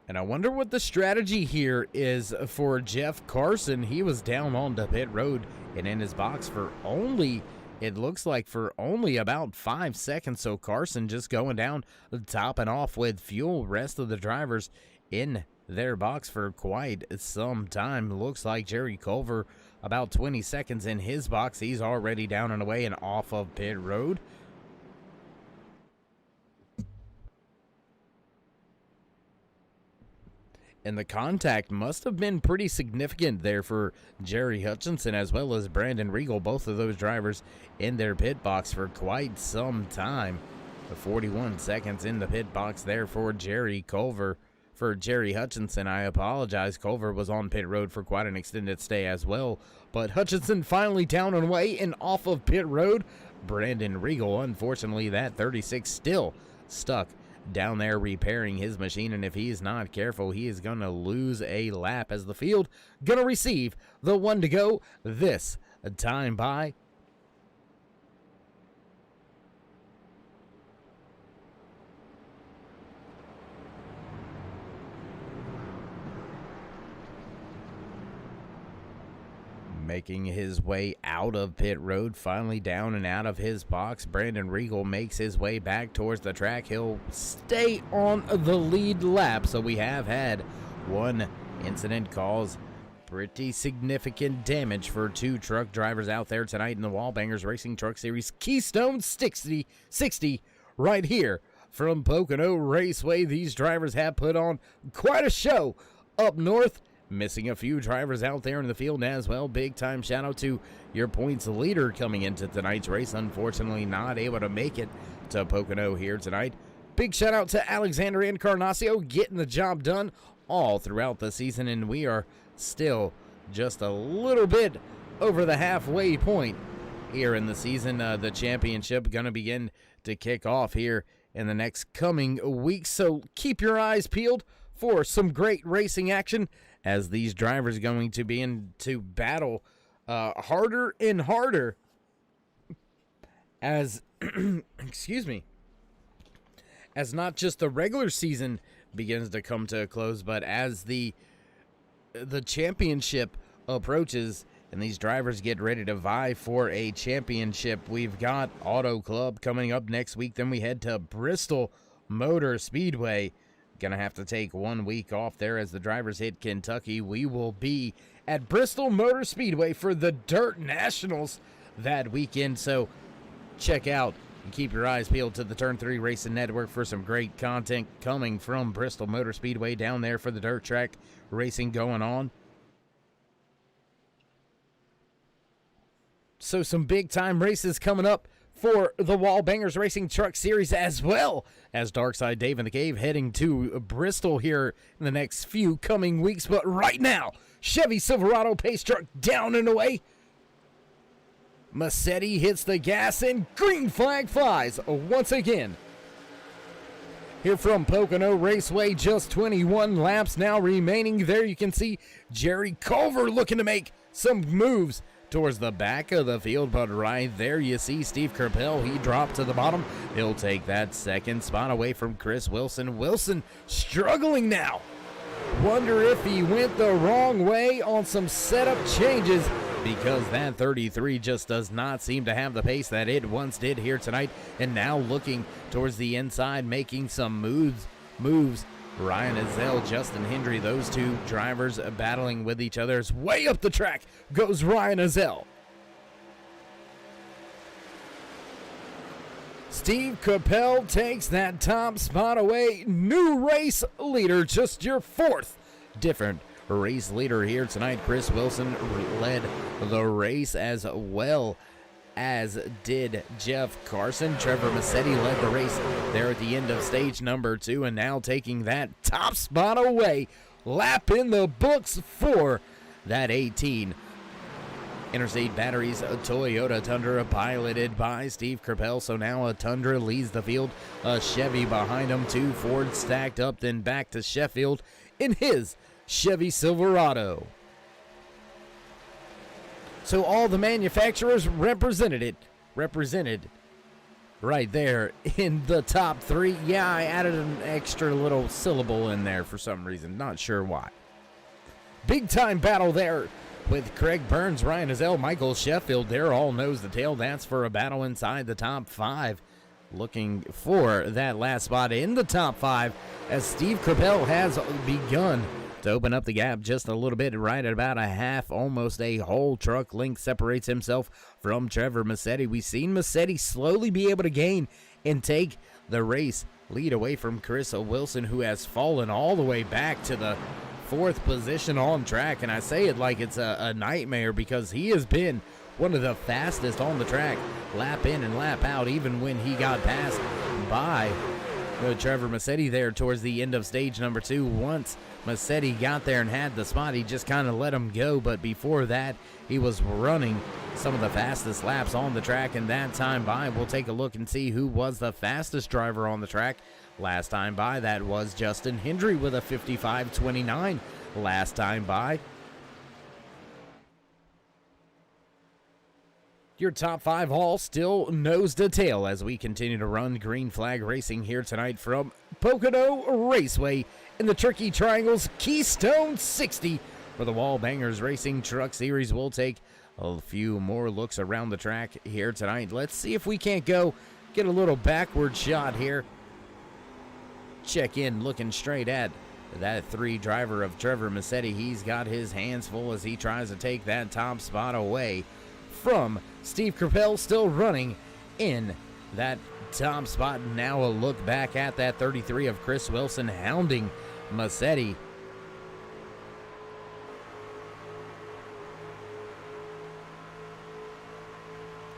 And I wonder what the strategy here is for Jeff Carson. He was down on the pit road and in his box for only, it looks like for only about 5 seconds. So Carson just going down, topping off with fuel. Rest of the drivers in their box for quite some time. Looks like Jerry Culver about 20 seconds in his box. He's already down and away and off of pit road. And the contact must have been pretty significant there for Jerry Hutchinson as well as Brandon Regal, both of those drivers in their pit box for quite some time. The 41 seconds in the pit box there for Jerry Hutchinson. I apologize. Culver was on pit road for quite an extended stay as well. But Hutchinson finally down and away and off of pit road. Brandon Regal, unfortunately, that 36 still stuck down there repairing his machine, and if he is not careful, he is going to lose a lap as the field going to receive the one to go this time by making his way out of pit road, finally down and out of his box. Brandon Regal makes his way back towards the track. He'll stay on the lead lap. So we have had one incident cause pretty significant damage for 2 truck drivers out there tonight in the Wallbangers Racing Truck Series Keystone 60 right here from Pocono Raceway. These drivers have put on quite a show up north. Missing a few drivers out there in the field as well. Big time shout out to your points leader coming into tonight's race. Unfortunately not able to make it to Pocono here tonight. Big shout out to Alexander Encarnacio getting the job done all throughout the season. And we are still just a little bit over the halfway point here in the season. The championship going to begin to kick off here in the next coming weeks. So keep your eyes peeled for some great racing action as these drivers are going to be into battle harder and harder as, excuse me, as not just the regular season begins to come to a close, but as the championship approaches and these drivers get ready to vie for a championship. We've got Auto Club coming up next week. Then we head to Bristol Motor Speedway. Gonna have to take 1 week off there as the drivers hit Kentucky. We will be at Bristol Motor Speedway for the Dirt Nationals that weekend. So check out and keep your eyes peeled to the Turn 3 Racing Network for some great content coming from Bristol Motor Speedway down there for the dirt track racing going on. So some big time races coming up for the Wallbangers Racing Truck Series, as well as Darkside Dave in the Cave heading to Bristol here in the next few coming weeks. But right now, Chevy Silverado pace truck down and away. Massetti hits the gas and green flag flies once again. Here from Pocono Raceway, just 21 laps now remaining. There you can see Jerry Culver looking to make some moves towards the back of the field, but right there you see Steve Kerpel. He dropped to the bottom. He'll take that second spot away from Chris Wilson. Wilson struggling now. Wonder if he went the wrong way on some setup changes, because that 33 just does not seem to have the pace that it once did here tonight. And now looking towards the inside, making some moves. Ryan Ezell, Justin Hendry, those two drivers battling with each other. Way up the track goes Ryan Ezell. Steve Capel takes that top spot away. New race leader, just your 4th different race leader here tonight. Chris Wilson led the race as well as did Jeff Carson. Trevor Massetti led the race there at the end of stage number 2, and now taking that top spot away. Lap in the books for that 18 Interstate Batteries Toyota Tundra, piloted by Steve Kerpel. So now a Tundra leads the field, a Chevy behind him, 2 Ford stacked up, then back to Sheffield in his Chevy Silverado. So all the manufacturers represented right there in the top 3. Yeah, I added an extra little syllable in there for some reason. Not sure why. Big time battle there with Craig Burns, Ryan Hazell, Michael Sheffield. They're all nose to tail. That's for a battle inside the top 5. Looking for that last spot in the top 5 as Steve Crapell has begun to open up the gap just a little bit, right at about a half, almost a whole truck length separates himself from Trevor Massetti. We've seen Massetti slowly be able to gain and take the race lead away from Chris Wilson, who has fallen all the way back to the 4th position on track. And I say it like it's a nightmare because he has been one of the fastest on the track, lap in and lap out, even when he got passed by Trevor Massetti there towards the end of stage number 2. Once Massetti got there and had the spot, he just kind of let him go, but before that, he was running some of the fastest laps on the track, and that time by, we'll take a look and see who was the fastest driver on the track. Last time by, that was Justin Hendry with a 55.29 last time by. Your top 5 all still nose to tail as we continue to run green flag racing here tonight from Pocono Raceway in the Turkey Triangles Keystone 60 for the Wallbangers Racing Truck Series. We'll take a few more looks around the track here tonight. Let's see if we can't go get a little backward shot here. Check in looking straight at that 3 driver of Trevor Massetti. He's got his hands full as he tries to take that top spot away from Steve Crapell, still running in that top spot. Now a look back at that 33 of Chris Wilson hounding Massetti.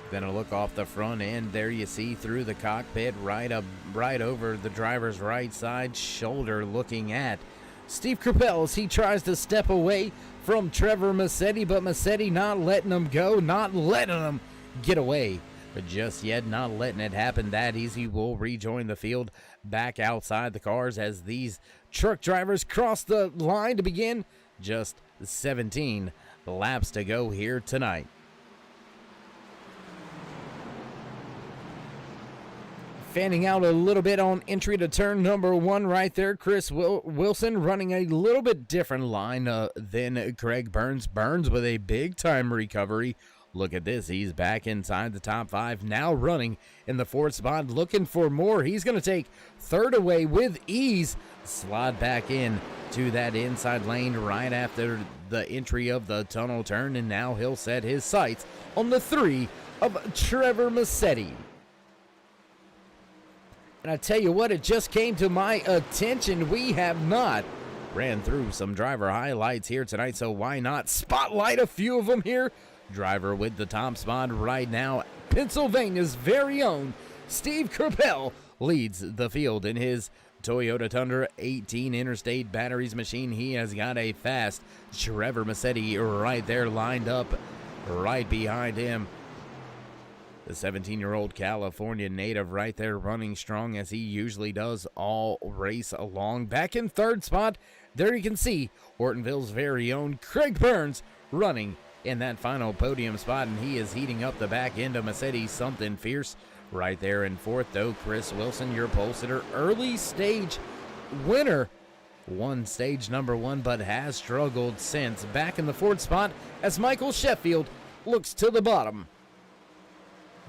Then a look off the front end. There you see through the cockpit, right over the driver's right side shoulder, looking at Steve Crapell as he tries to step away from Trevor Massetti, but Massetti not letting him go, not letting him get away. But just yet, not letting it happen that easy. Will rejoin the field back outside the cars as these truck drivers cross the line to begin. Just 17 laps to go here tonight. Fanning out a little bit on entry to turn number 1 right there. Chris Wilson running a little bit different line than Craig Burns. Burns with a big time recovery. Look at this. He's back inside the top 5. Now running in the 4th spot. Looking for more. He's going to take 3rd away with ease. Slide back in to that inside lane right after the entry of the tunnel turn. And now he'll set his sights on the 3 of Trevor Massetti. And I tell you what, it just came to my attention. We have not ran through some driver highlights here tonight, so why not spotlight a few of them here? Driver with the top spot right now, Pennsylvania's very own Steve Crapell leads the field in his Toyota Tundra 18 Interstate Batteries machine. He has got a fast Trevor Massetti right there lined up right behind him. The 17-year-old California native right there running strong as he usually does all race along. Back in 3rd spot, there you can see Ortonville's very own Craig Burns running in that final podium spot, and he is heating up the back end of Massetti. Something fierce right there in 4th, though. Chris Wilson, your pole sitter, early stage winner. Won stage number 1, but has struggled since. Back in the 4th spot as Michael Sheffield looks to the bottom.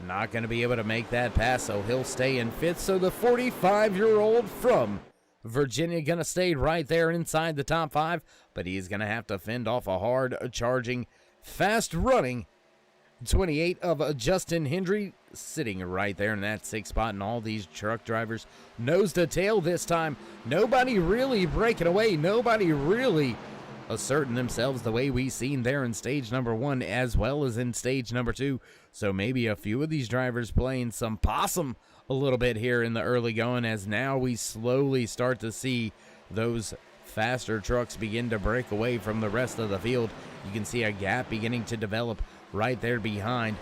Not going to be able to make that pass, so he'll stay in 5th. So the 45-year-old from Virginia going to stay right there inside the top 5, but he's going to have to fend off a hard-charging, fast-running 28 of Justin Hendry sitting right there in that 6th spot. And all these truck drivers nose to tail this time. Nobody really breaking away. Nobody really asserting themselves the way we seen there in stage number 1 as well as in stage number 2. So maybe a few of these drivers playing some possum a little bit here in the early going, as now we slowly start to see those faster trucks begin to break away from the rest of the field. You can see a gap beginning to develop right there behind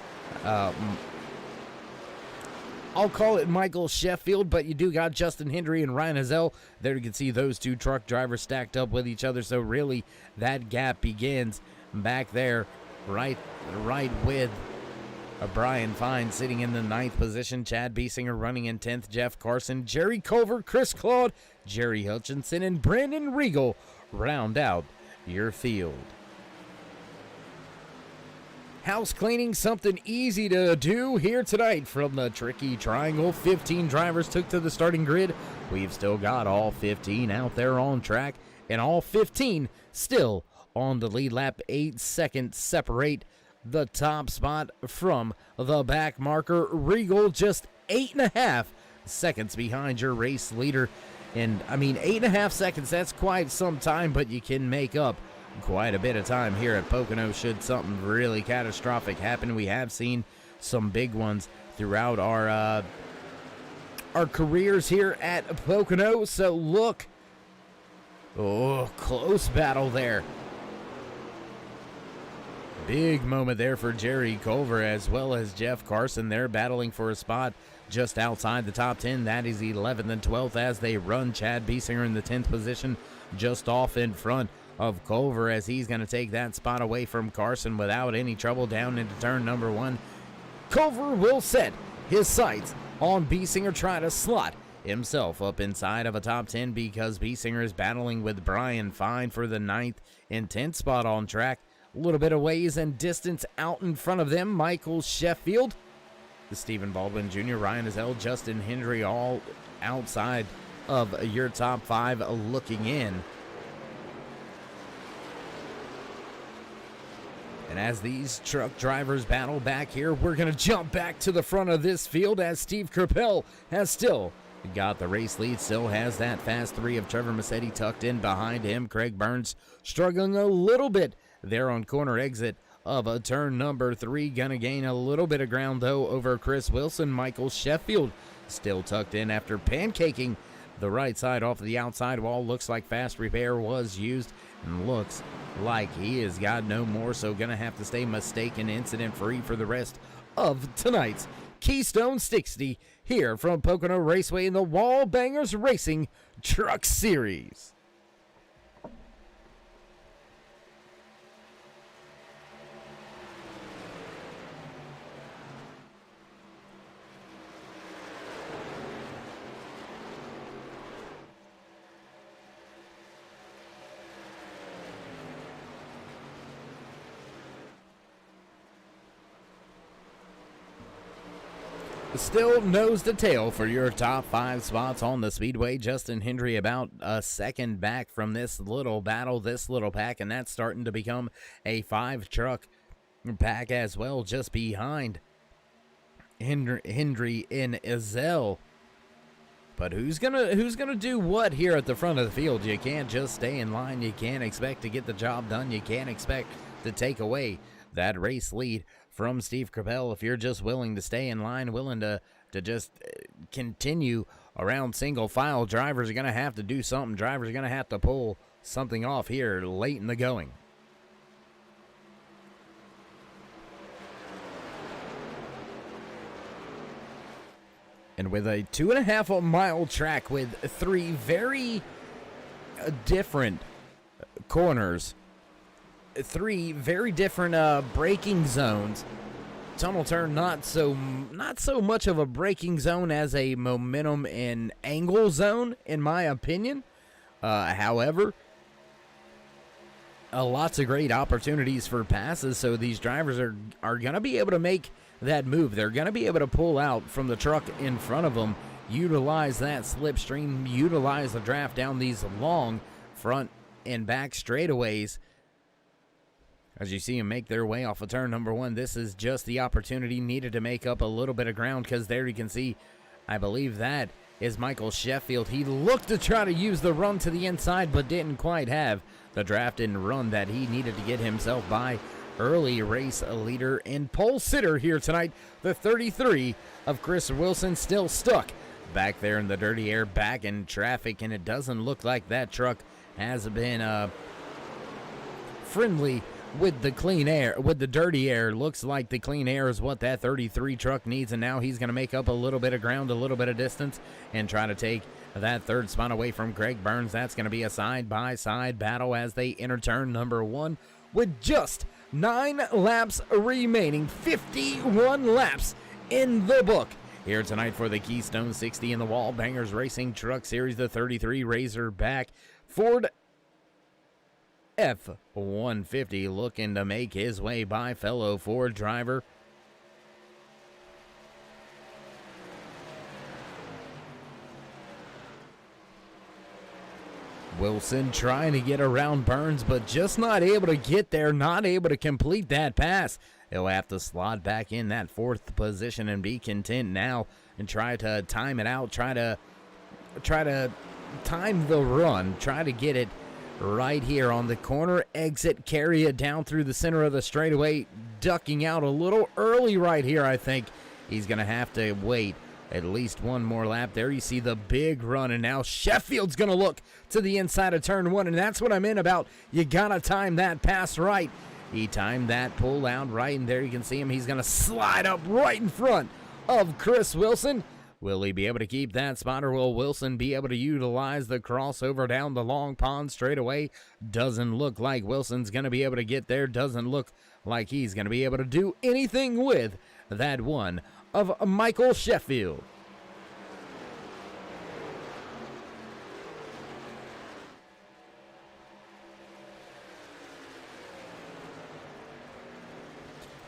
I'll call it Michael Sheffield, but you do got Justin Hendry and Ryan Hazell. There you can see those 2 truck drivers stacked up with each other. So really that gap begins back there right with Brian Fine sitting in the 9th position. Chad Biesinger running in 10th. Jeff Carson, Jerry Culver, Chris Claude, Jerry Hutchinson, and Brandon Regal round out your field. House cleaning, something easy to do here tonight from the tricky triangle. 15 drivers took to the starting grid. We've still got all 15 out there on track, and all 15 still on the lead lap. 8 seconds separate the top spot from the back marker. Regal just 8.5 seconds behind your race leader. And I mean, 8.5 seconds, that's quite some time, but you can make up quite a bit of time here at Pocono should something really catastrophic happen. We have seen some big ones throughout our careers here at Pocono. So look, close battle there. Big moment there for Jerry Culver as well as Jeff Carson. They're battling for a spot just outside the top 10. That is 11th and 12th as they run. Chad Biesinger in the 10th position, just off in front of Culver as he's going to take that spot away from Carson without any trouble down into turn number 1. Culver will set his sights on Biesinger, trying to slot himself up inside of a top 10 because Biesinger is battling with Brian Fine for the 9th and 10th spot on track. A little bit of ways and distance out in front of them. Michael Sheffield, Stephen Baldwin Jr., Ryan Azell, Justin Hendry, all outside of your top 5 looking in. And as these truck drivers battle back here, we're going to jump back to the front of this field as Steve Kerpel has still got the race lead, still has that fast 3 of Trevor Massetti tucked in behind him. Craig Burns struggling a little bit there on corner exit of a turn number 3. Gonna gain a little bit of ground, though, over Chris Wilson. Michael Sheffield still tucked in after pancaking the right side off of the outside wall. Looks like fast repair was used, and looks like he has got no more, so gonna have to stay mistaken incident free for the rest of tonight's Keystone 60 here from Pocono Raceway in the Wallbangers Racing Truck Series. Still nose to tail for your top 5 spots on the speedway. Justin Hendry about a second back from this little battle, this little pack, and that's starting to become a 5-truck pack as well, just behind Hendry and Azell. But who's gonna do what here at the front of the field? You can't just stay in line. You can't expect to get the job done. You can't expect to take away that race lead from Steve Kerpel if you're just willing to stay in line, willing to just continue around single file. Drivers are going to have to do something. Drivers are going to have to pull something off here late in the going. And with a 2.5-mile track with 3 very different corners, 3 very different braking zones. Tunnel turn not so much of a braking zone as a momentum and angle zone, in my opinion. However, lots of great opportunities for passes, so these drivers are going to be able to make that move. They're going to be able to pull out from the truck in front of them, utilize that slipstream, utilize the draft down these long front and back straightaways. As you see them make their way off of turn number 1, this is just the opportunity needed to make up a little bit of ground, because there you can see, I believe that is Michael Sheffield. He looked to try to use the run to the inside, but didn't quite have the draft and run that he needed to get himself by. Early race leader and pole sitter here tonight, the 33 of Chris Wilson, still stuck back there in the dirty air, back in traffic, and it doesn't look like that truck has been friendly with the clean air, with the dirty air. Looks like the clean air is what that 33 truck needs, and now he's going to make up a little bit of ground, a little bit of distance, and try to take that 3rd spot away from Craig Burns. That's going to be a side-by-side battle as they enter turn number 1 with just 9 laps remaining, 51 laps in the book. Here tonight for the Keystone 60 in the Wallbangers Racing Truck Series, the 33 Razorback Ford F-150 looking to make his way by fellow Ford driver Wilson, trying to get around Burns, but just not able to get there, not able to complete that pass. He'll have to slot back in that 4th position and be content now and try to time it out, try to time the run, try to get it right here on the corner exit, carry it down through the center of the straightaway, ducking out a little early right here. I think he's going to have to wait at least one more lap. There you see the big run, and now Sheffield's going to look to the inside of turn 1, and that's what I meant about you got to time that pass right. He timed that pull out right, and there you can see him. He's going to slide up right in front of Chris Wilson. Will he be able to keep that spot, or will Wilson be able to utilize the crossover down the long pond straightaway? Doesn't look like Wilson's going to be able to get there. Doesn't look like he's going to be able to do anything with that one of Michael Sheffield.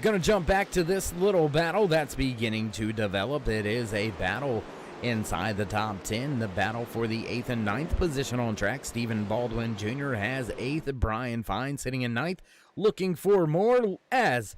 Going to jump back to this little battle that's beginning to develop. It is a battle inside the top 10. The battle for the 8th and 9th position on track. Stephen Baldwin Jr. has 8th. Brian Fine sitting in 9th. Looking for more as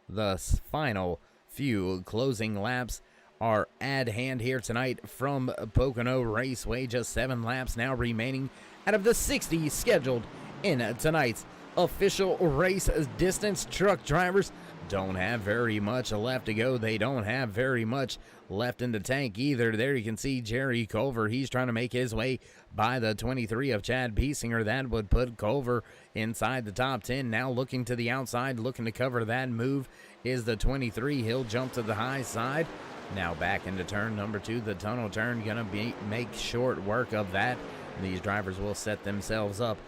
the final few closing laps are at hand here tonight from Pocono Raceway. Just 7 laps now remaining out of the 60 scheduled in tonight's official race distance. Truck drivers don't have very much left to go. They don't have very much left in the tank either. There you can see Jerry Culver. He's trying to make his way by the 23 of Chad Piesinger. That would put Culver inside the top 10. Now looking to the outside, looking to cover that move is the 23. He'll jump to the high side. Now back into turn number 2. The tunnel turn going to make short work of that. These drivers will set themselves up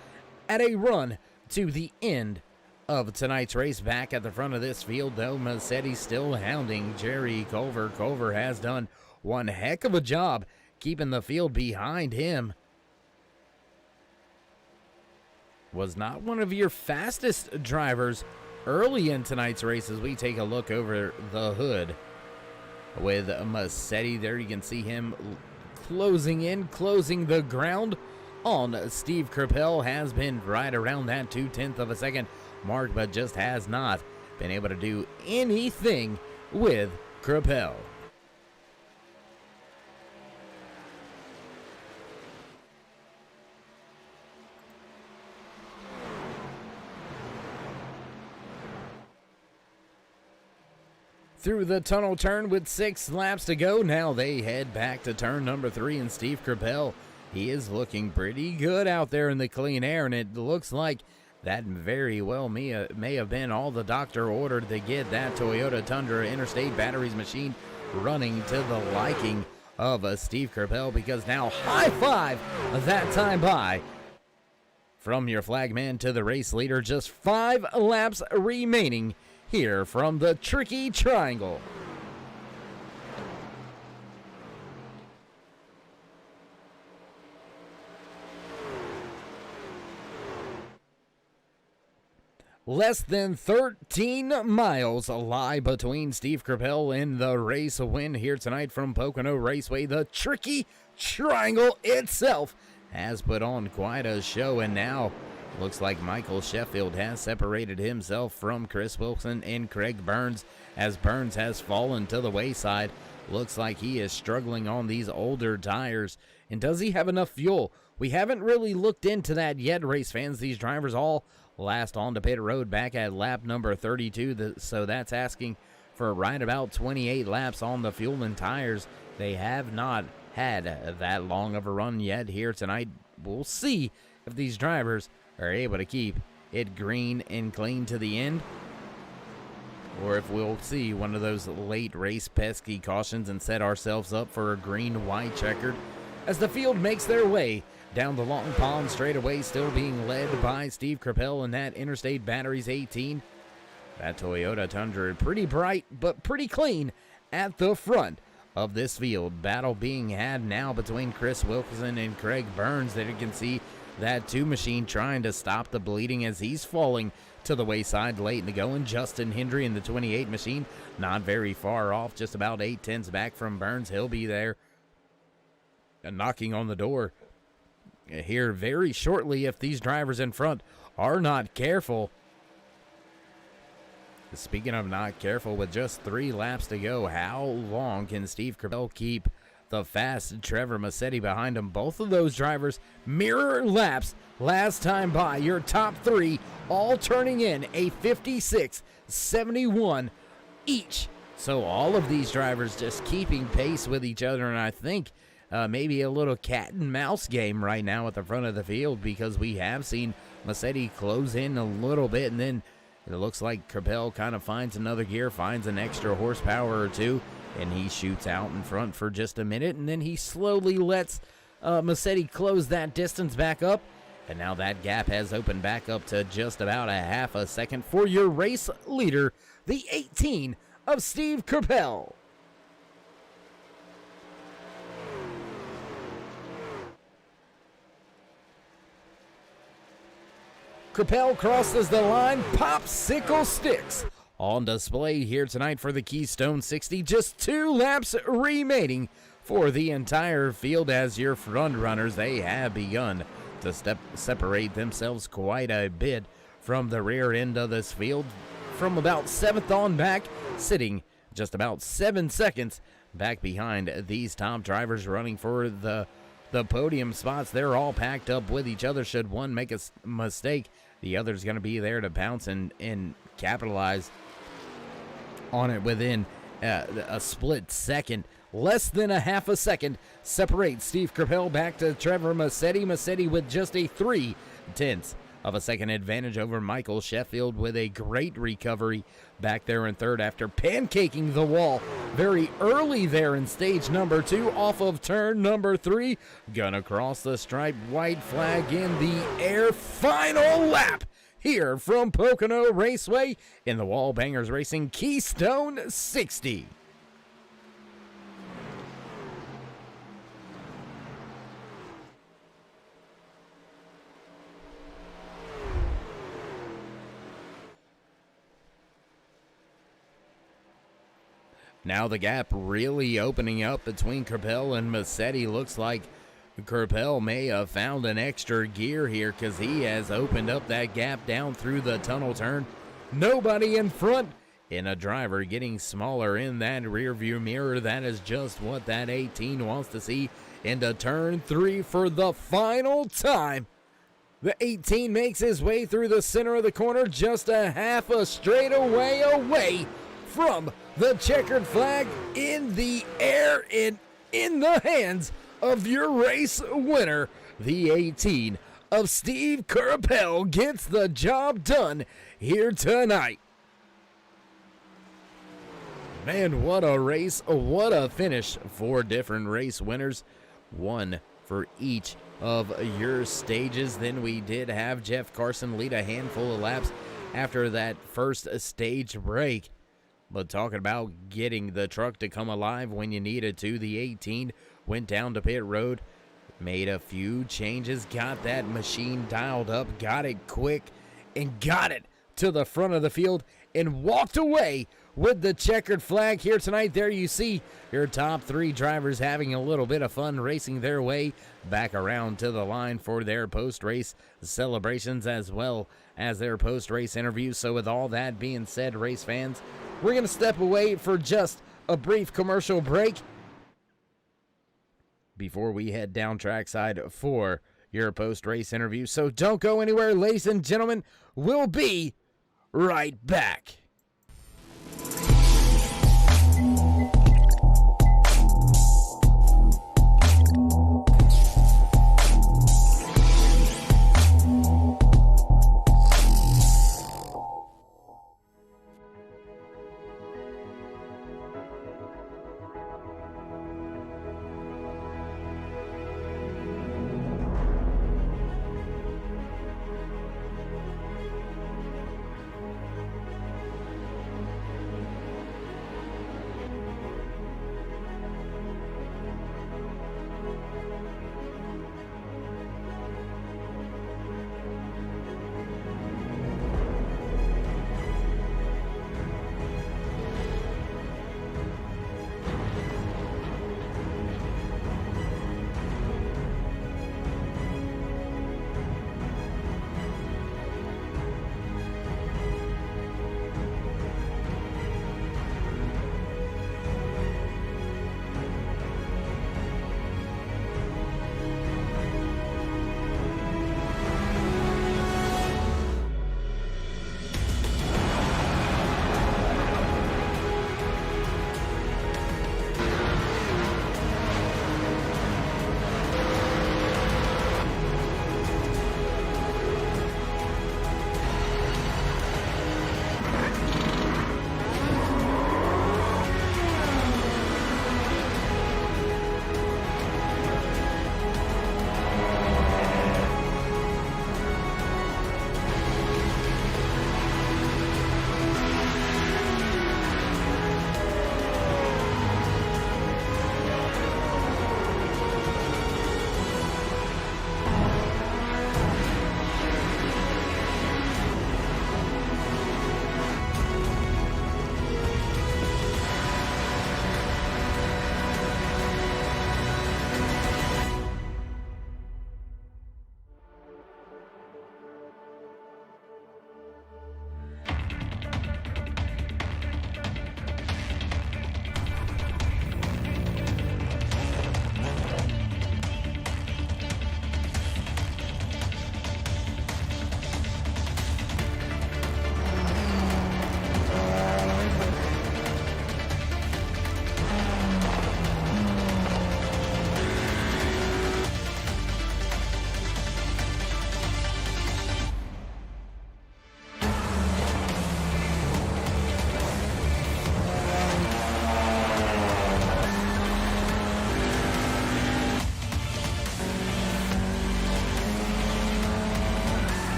at a run to the end of tonight's race. Back at the front of this field, though, Massetti still hounding Jerry Culver. Culver has done one heck of a job keeping the field behind him. Was not one of your fastest drivers early in tonight's race as we take a look over the hood with Massetti. There you can see him closing in, closing the ground on Steve Krapel. Has been right around that 0.2 of a second mark, but just has not been able to do anything with Krapel. Through the tunnel turn with 6 laps to go. Now they head back to turn number 3, and Steve Krapel, he is looking pretty good out there in the clean air, and it looks like that very well may have been all the doctor ordered to get that Toyota Tundra Interstate Batteries machine running to the liking of Steve Krapel, because now high five that time by from your flagman to the race leader. Just 5 laps remaining here from the Tricky Triangle. Less than 13 miles lie between Steve Krapel and the race win here tonight from Pocono Raceway. The Tricky Triangle itself has put on quite a show, and now looks like Michael Sheffield has separated himself from Chris Wilson and Craig Burns, as Burns has fallen to the wayside. Looks like he is struggling on these older tires. And does he have enough fuel? We haven't really looked into that yet, race fans. These drivers all last on to pit road back at lap number 32, so that's asking for right about 28 laps on the fuel and tires. They have not had that long of a run yet here tonight. We'll see if these drivers are able to keep it green and clean to the end, or if we'll see one of those late race pesky cautions and set ourselves up for a green-white checkered as the field makes their way down the long pond straightaway, still being led by Steve Krapel in that Interstate Batteries 18. That Toyota Tundra pretty bright, but pretty clean at the front of this field. Battle being had now between Chris Wilkinson and Craig Burns. There you can see that two machine trying to stop the bleeding as he's falling to the wayside late in the going. Justin Hendry in the 28 machine, not very far off, just about 8/10 back from Burns. He'll be there knocking on the door here very shortly if these drivers in front are not careful. Speaking of not careful, with just 3 laps to go, how long can Steve Corbell keep the fast Trevor Massetti behind him? Both of those drivers mirror laps last time by. Your top 3 all turning in a 56-71 each. So all of these drivers just keeping pace with each other, and I think maybe a little cat and mouse game right now at the front of the field, because we have seen Massetti close in a little bit, and then it looks like Corbell kind of finds another gear, finds an extra horsepower or two, and he shoots out in front for just a minute, and then he slowly lets Massetti close that distance back up, and now that gap has opened back up to just about a half a second for your race leader, the 18 of Steve Corbell. Corbell crosses the line, popsicle sticks on display here tonight for the Keystone 60. Just 2 laps remaining for the entire field as your front runners, they have begun to separate themselves quite a bit from the rear end of this field. From about 7th on back, sitting just about 7 seconds back behind these top drivers running for the podium spots. They're all packed up with each other. Should one make a mistake, the other's going to be there to bounce and capitalize on it within a split second. Less than a half a second separates Steve Corbell back to Trevor Massetti. Massetti with just a 0.3 of a second advantage over Michael Sheffield, with a great recovery back there in third after pancaking the wall very early there in stage number 2 off of turn number 3. Gonna cross the stripe, white flag in the air. Final lap here from Pocono Raceway in the Wallbangers Racing Keystone 60. Now the gap really opening up between Corbell and Massetti. Looks like Corbell may have found an extra gear here, because he has opened up that gap down through the tunnel turn. Nobody in front, and a driver getting smaller in that rear view mirror. That is just what that 18 wants to see into turn 3 for the final time. The 18 makes his way through the center of the corner, just a half a straightaway away from the checkered flag in the air and in the hands of your race winner. The 18 of Steve Corbell gets the job done here tonight. Man, what a race, what a finish. 4 different race winners, 1 for each of your stages. Then we did have Jeff Carson lead a handful of laps after that first stage break. But talking about getting the truck to come alive when you needed to, the 18 went down to pit road, made a few changes, got that machine dialed up, got it quick, and got it to the front of the field, and walked away with the checkered flag here tonight. There you see your top 3 drivers having a little bit of fun racing their way back around to the line for their post-race celebrations as well as their post-race interviews. So with all that being said, race fans, we're going to step away for just a brief commercial break before we head down trackside for your post-race interview. So don't go anywhere, ladies and gentlemen. We'll be right back.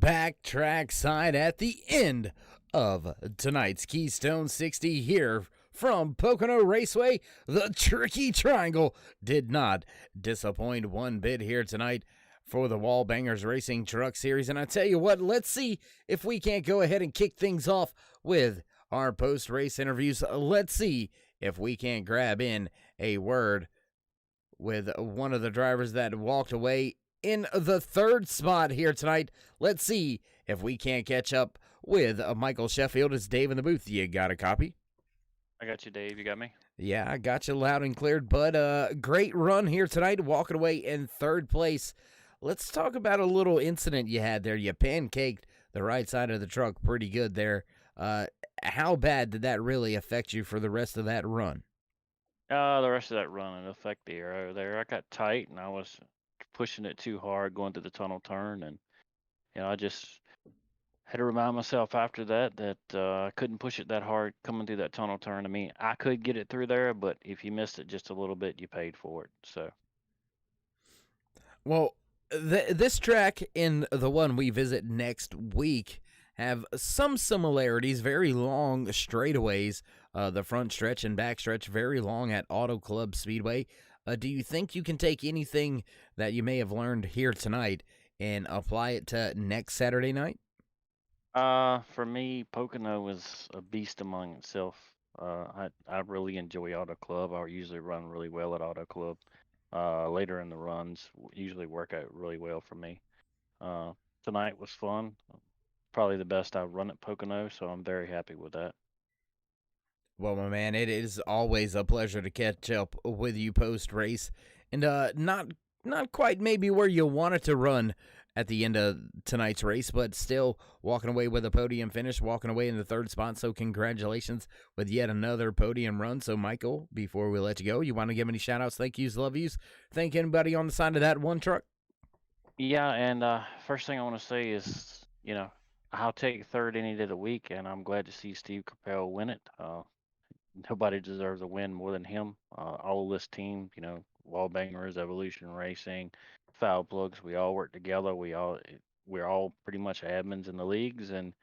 backtrack side at the end of tonight's Keystone 60 here from Pocono Raceway. The Tricky Triangle did not disappoint one bit here tonight for the Wallbangers Racing Truck Series. And I tell you what, let's see if we can't go ahead and kick things off with our post-race interviews. Let's see if we can't grab in a word with one of the drivers that walked away in the third spot here tonight. Let's see if we can't catch up with Michael Sheffield. It's Dave in the booth. You got a copy? I got you, Dave. You got me? Yeah, I got you loud and cleared, but great run here tonight, walking away in third place. Let's talk about a little incident you had there. You pancaked the right side of the truck pretty good there. How bad did that really affect you for the rest of that run? The rest of that run, it affected the aero there. I got tight, and I was pushing it too hard going through the tunnel turn, and I just had to remind myself after that I couldn't push it that hard coming through that tunnel turn. I mean, I could get it through there, but if you missed it just a little bit, you paid for it. So, well, this track and the one we visit next week have some similarities, very long straightaways, the front stretch and back stretch, very long at Auto Club Speedway. Do you think you can take anything that you may have learned here tonight and apply it to next Saturday night? for me, Pocono is a beast among itself. I really enjoy Auto Club. I usually run really well at Auto Club. Later in the runs usually work out really well for me. Tonight was fun. Probably the best I've run at Pocono, so I'm very happy with that. Well, my man, it is always a pleasure to catch up with you post-race. And not quite maybe where you wanted to run at the end of tonight's race, but still walking away with a podium finish, walking away in the third spot. So congratulations with yet another podium run. So, Michael, before we let you go, you want to give any shout-outs, thank yous, love yous? Thank anybody on the side of that one truck? Yeah, and first thing I want to say is, I'll take third any day of the week, and I'm glad to see Steve Capel win it. Nobody deserves a win more than him. All of this team, Wallbangers, Evolution Racing, Foul Plugs, we all work together. We're all pretty much admins in the leagues, and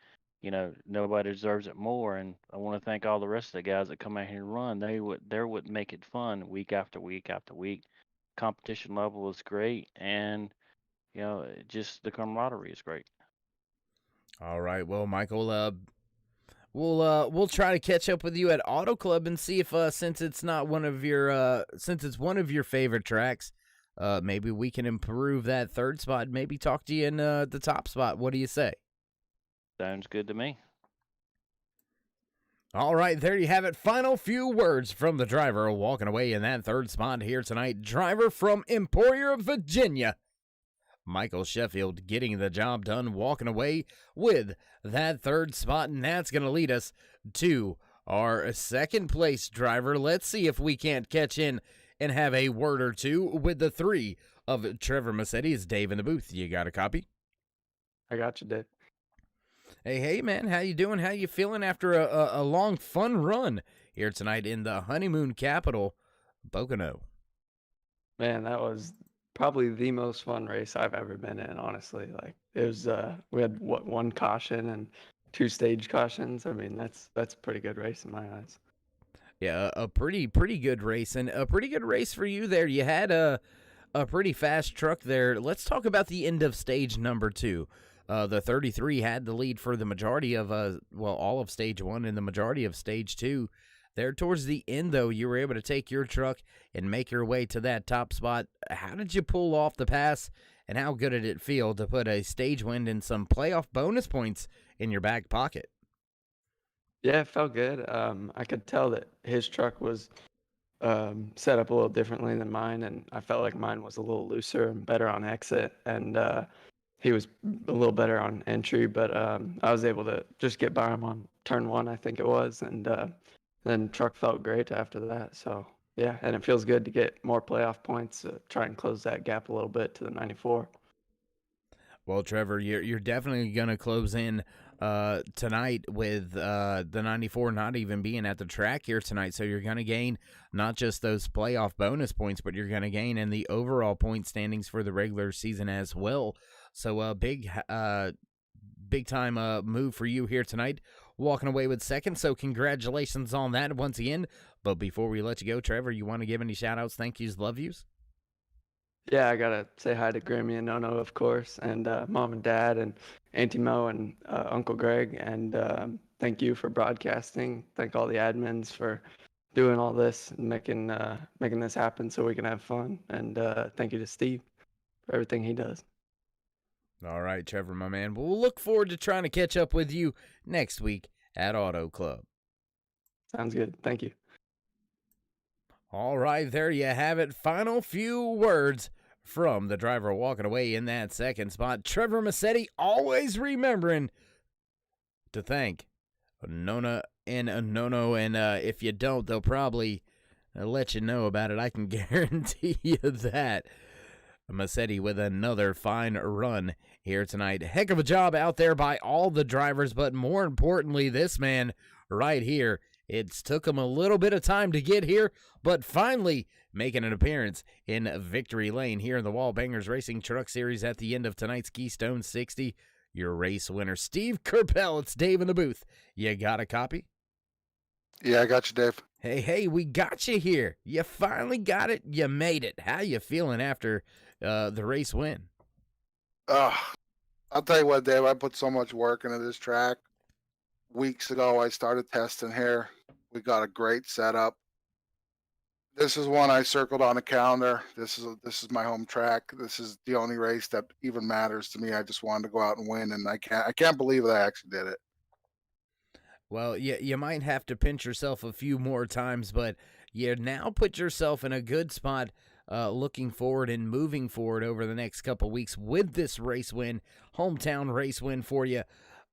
nobody deserves it more. And I want to thank all the rest of the guys that come out here and run. They would make it fun week after week after week. Competition level is great, and just the camaraderie is great. All right, well, Michael, we'll try to catch up with you at Auto Club and see if since it's one of your favorite tracks, maybe we can improve that third spot. Maybe talk to you in the top spot. What do you say? Sounds good to me. All right, there you have it. Final few words from the driver walking away in that third spot here tonight. Driver from Emporia, Virginia, Michael Sheffield, getting the job done, walking away with that third spot, and that's going to lead us to our second place driver. Let's see if we can't catch in and have a word or two with the three of Trevor Massetti. It's Dave in the booth. You got a copy? I got you, Dave. Hey, man, how you doing? How you feeling after a long, fun run here tonight in the honeymoon capital, Pocono? Man, that was probably the most fun race I've ever been in, honestly. Like, it was we had one caution and 2 stage cautions. I mean, that's a pretty good race in my eyes. Yeah, a pretty good race, and a pretty good race for you there. You had a pretty fast truck there. Let's talk about the end of stage number 2. The 33 had the lead for the majority of all of stage 1 and the majority of stage 2. There towards the end, though, you were able to take your truck and make your way to that top spot. How did you pull off the pass, and how good did it feel to put a stage win and some playoff bonus points in your back pocket? Yeah, it felt good. I could tell that his truck was set up a little differently than mine, and I felt like mine was a little looser and better on exit, and he was a little better on entry, but I was able to just get by him on turn 1, I think it was, and then truck felt great after that. So yeah, and it feels good to get more playoff points, try and close that gap a little bit to the 94. Well, Trevor, you're definitely going to close in tonight with the 94 not even being at the track here tonight. So you're going to gain not just those playoff bonus points, but you're going to gain in the overall point standings for the regular season as well. So big big time move for you here tonight, walking away with second. So congratulations on that once again. But before we let you go, Trevor, you want to give any shout outs, thank yous, love yous? Yeah, I gotta say hi to Grammy and Nono, of course, and Mom and Dad, and Auntie Mo and Uncle Greg, and thank you for broadcasting. Thank all the admins for doing all this and making this happen so we can have fun. And thank you to Steve for everything he does. All right, Trevor, my man. We'll look forward to trying to catch up with you next week at Auto Club. Sounds good. Thank you. All right, there you have it. Final few words from the driver walking away in that second spot. Trevor Massetti, always remembering to thank Nona and Nono, and if you don't, they'll probably let you know about it. I can guarantee you that. Massetti with another fine run here tonight. Heck of a job out there by all the drivers, but more importantly, this man right here. It's took him a little bit of time to get here, but finally making an appearance in victory lane here in the Wallbangers Racing Truck Series at the end of tonight's Keystone 60. Your race winner, Steve Kerpel. It's Dave in the booth. You got a copy? Yeah, I got you, Dave. Hey, we got you here. You finally got it. You made it. How you feeling after the race win? I'll tell you what, Dave, I put so much work into this track. Weeks ago, I started testing here. We got a great setup. This is one I circled on a calendar. This is my home track. This is the only race that even matters to me. I just wanted to go out and win, and I can't believe that I actually did it. Well, you might have to pinch yourself a few more times, but you now put yourself in a good spot looking forward and moving forward over the next couple weeks with this race win, hometown race win for you.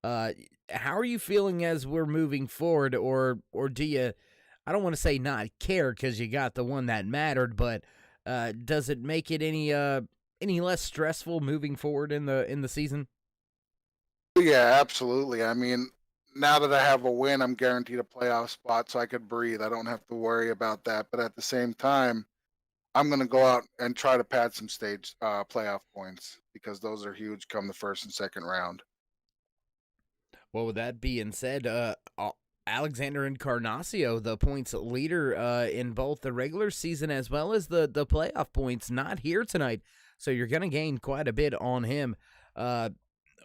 How are you feeling as we're moving forward, or do you, I don't want to say not care because you got the one that mattered, but does it make it any less stressful moving forward in the season? Yeah, absolutely. I mean, now that I have a win, I'm guaranteed a playoff spot, so I could breathe. I don't have to worry about that. But at the same time, I'm going to go out and try to pad some stage playoff points because those are huge come the first and second round. Well, with that being said, Alexander Encarnacio, the points leader in both the regular season as well as the playoff points, not here tonight. So you're going to gain quite a bit on him.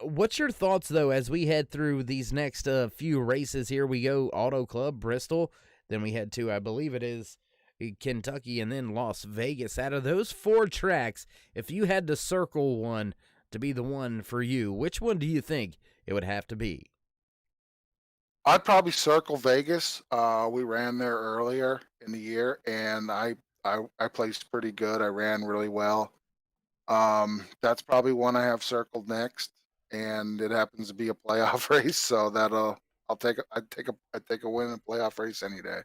What's your thoughts, though, as we head through these next few races here? We go Auto Club, Bristol, then we head to, I believe it is, Kentucky, and then Las Vegas. Out of those four tracks, if you had to circle one to be the one for you, which one do you think it would have to be? I'd probably circle Vegas. We ran there earlier in the year, and I placed pretty good. I ran really well. That's probably one I have circled next, and it happens to be a playoff race, so I'd take a win in a playoff race any day.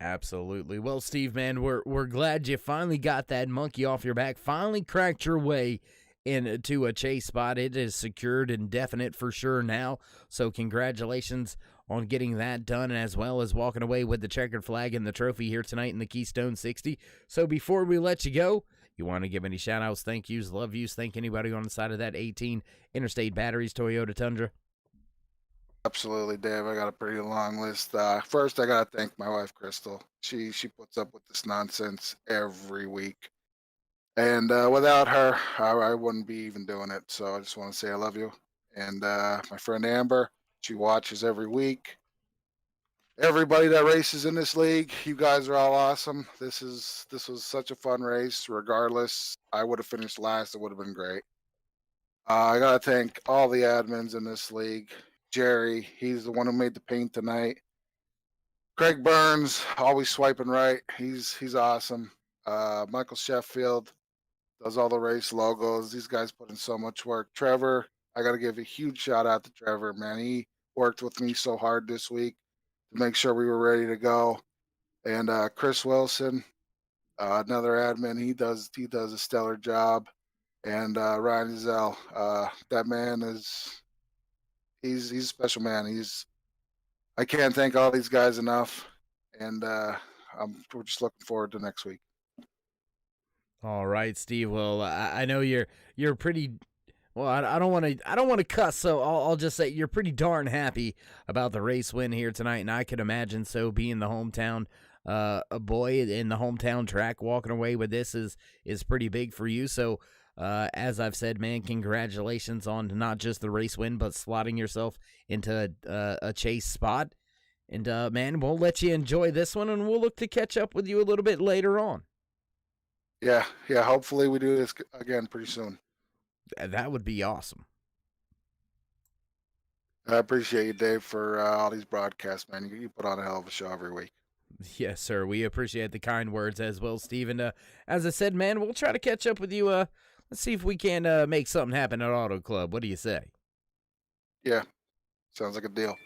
Absolutely. Well, Steve, man, we're glad you finally got that monkey off your back, finally cracked your way into a chase spot. It is secured and definite for sure now. So congratulations on getting that done, as well as walking away with the checkered flag and the trophy here tonight in the Keystone 60. So before we let you go, you want to give any shout-outs, thank yous, love yous, thank anybody on the side of that 18 Interstate Batteries Toyota Tundra? Absolutely, Dave. I got a pretty long list. First, I got to thank my wife, Crystal. She puts up with this nonsense every week. And without her, I wouldn't be even doing it. So I just want to say I love you. And my friend Amber, she watches every week. Everybody that races in this league, you guys are all awesome. This was such a fun race. Regardless, I would have finished last. It would have been great. I got to thank all the admins in this league. Jerry, he's the one who made the paint tonight. Craig Burns, always swiping right. He's awesome. Michael Sheffield does all the race logos. These guys put in so much work. Trevor, I got to give a huge shout out to Trevor, man. He worked with me so hard this week to make sure we were ready to go. And Chris Wilson, another admin, he does a stellar job. And Ryan Zell, that man he's a special man. I can't thank all these guys enough. And we're just looking forward to next week. All right, Steve. Well, I know you're pretty Well, I don't want to cuss, so I'll just say you're pretty darn happy about the race win here tonight, and I could imagine so, being the hometown a boy in the hometown track. Walking away with this is pretty big for you. So, as I've said, man, congratulations on not just the race win, but slotting yourself into a chase spot. And man, we'll let you enjoy this one, and we'll look to catch up with you a little bit later on. Yeah. Hopefully we do this again pretty soon. That would be awesome. I appreciate you, Dave, for all these broadcasts, man. You put on a hell of a show every week. Yes, sir. We appreciate the kind words as well, Steve. And as I said, man, we'll try to catch up with you. Let's see if we can make something happen at Auto Club. What do you say? Yeah, sounds like a deal.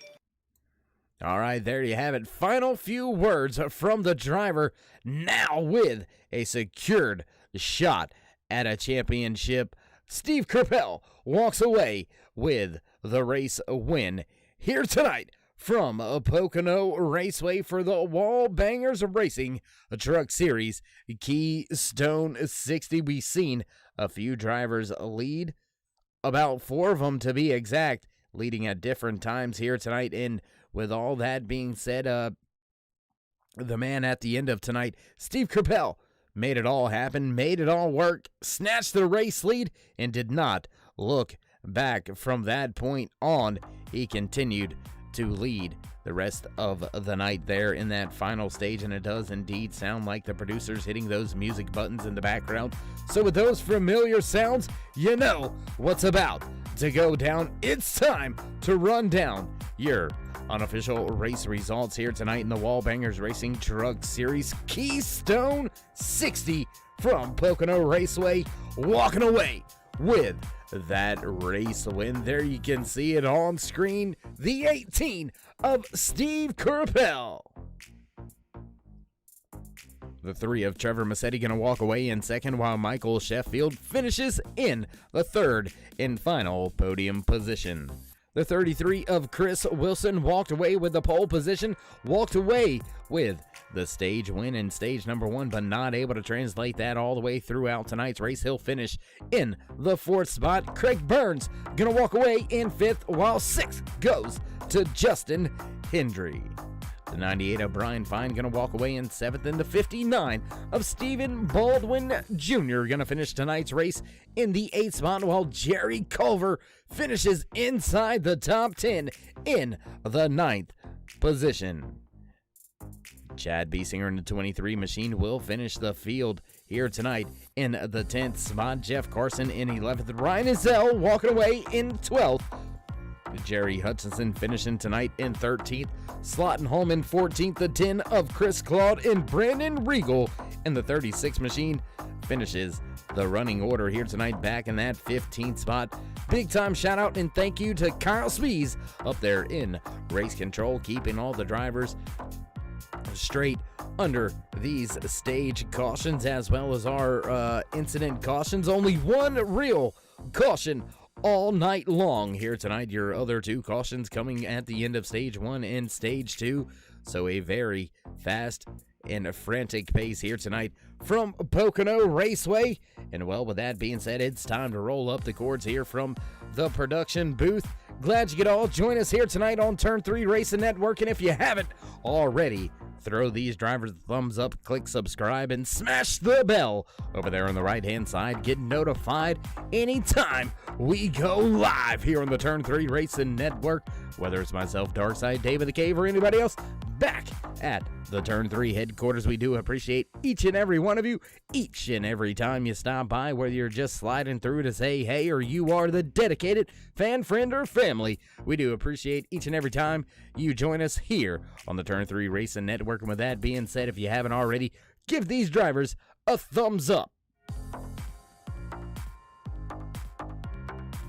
All right, there you have it. Final few words from the driver, now with a secured shot at a championship. Steve Kerpel walks away with the race win here tonight from Pocono Raceway for the Wallbangers Racing Truck Series Keystone 60. We've seen a few drivers lead, about 4 of them to be exact, leading at different times here tonight. And with all that being said, the man at the end of tonight, Steve Kerpel, made it all happen, made it all work, snatched the race lead, and did not look back from that point on. He continued to lead the rest of the night there in that final stage, and it does indeed sound like the producer's hitting those music buttons in the background. So with those familiar sounds, you know what's about to go down. It's time to run down your unofficial race results here tonight in the Wallbangers Racing Truck Series Keystone 60 from Pocono Raceway, walking away with that race win. There you can see it on screen, the 18 of Steve Kerpel. The 3 of Trevor Massetti going to walk away in second, while Michael Sheffield finishes in the third and final podium position. The 33 of Chris Wilson walked away with the pole position, walked away with the stage win in stage number 1, but not able to translate that all the way throughout tonight's race. He'll finish in the 4th spot. Craig Burns going to walk away in 5th, while 6th goes to Justin Hendry. The 98 of Brian Fine going to walk away in 7th, and the 59 of Stephen Baldwin Jr. going to finish tonight's race in the 8th spot, while Jerry Culver finishes inside the top 10 in the 9th position. Chad Biesinger in the 23 machine will finish the field here tonight in the 10th spot. Jeff Carson in 11th. Ryan Ezell walking away in 12th. Jerry Hutchinson finishing tonight in 13th. Slotting home in 14th. The 10 of Chris Claude and Brandon Regal in the 36 machine finishes the running order here tonight, back in that 15th spot. Big time shout out and thank you to Kyle Spees up there in race control, keeping all the drivers straight under these stage cautions, as well as our incident cautions. Only one real caution all night long here tonight. Your other 2 cautions coming at the end of stage 1 and stage 2. So a very fast and a frantic pace here tonight from Pocono Raceway. And well, with that being said, it's time to roll up the cords here from the production booth. Glad you could all join us here tonight on Turn 3 Racing Network. And if you haven't already, throw these drivers a thumbs up, click subscribe, and smash the bell over there on the right-hand side. Get notified anytime we go live here on the Turn 3 Racing Network. Whether it's myself, Darkside, David the Cave, or anybody else back at the Turn 3 headquarters, we do appreciate each and every one of you, each and every time you stop by, whether you're just sliding through to say hey, or you are the dedicated fan, friend, or family. We do appreciate each and every time you join us here on the Turn 3 Racing Network. And with that being said, if you haven't already, give these drivers a thumbs up.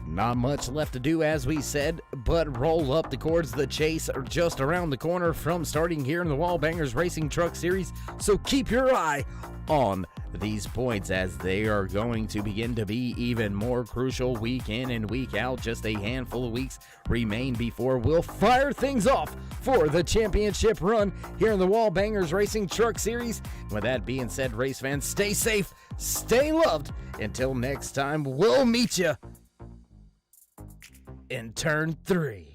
Not much left to do, as we said, but roll up the cords. The chase are just around the corner from starting here in the Wallbangers Racing Truck Series. So keep your eye on these points, as they are going to begin to be even more crucial week in and week out. Just a handful of weeks remain before we'll fire things off for the championship run here in the Wallbangers Racing Truck Series. With that being said, race fans, stay safe, stay loved. Until next time, we'll meet you in turn 3.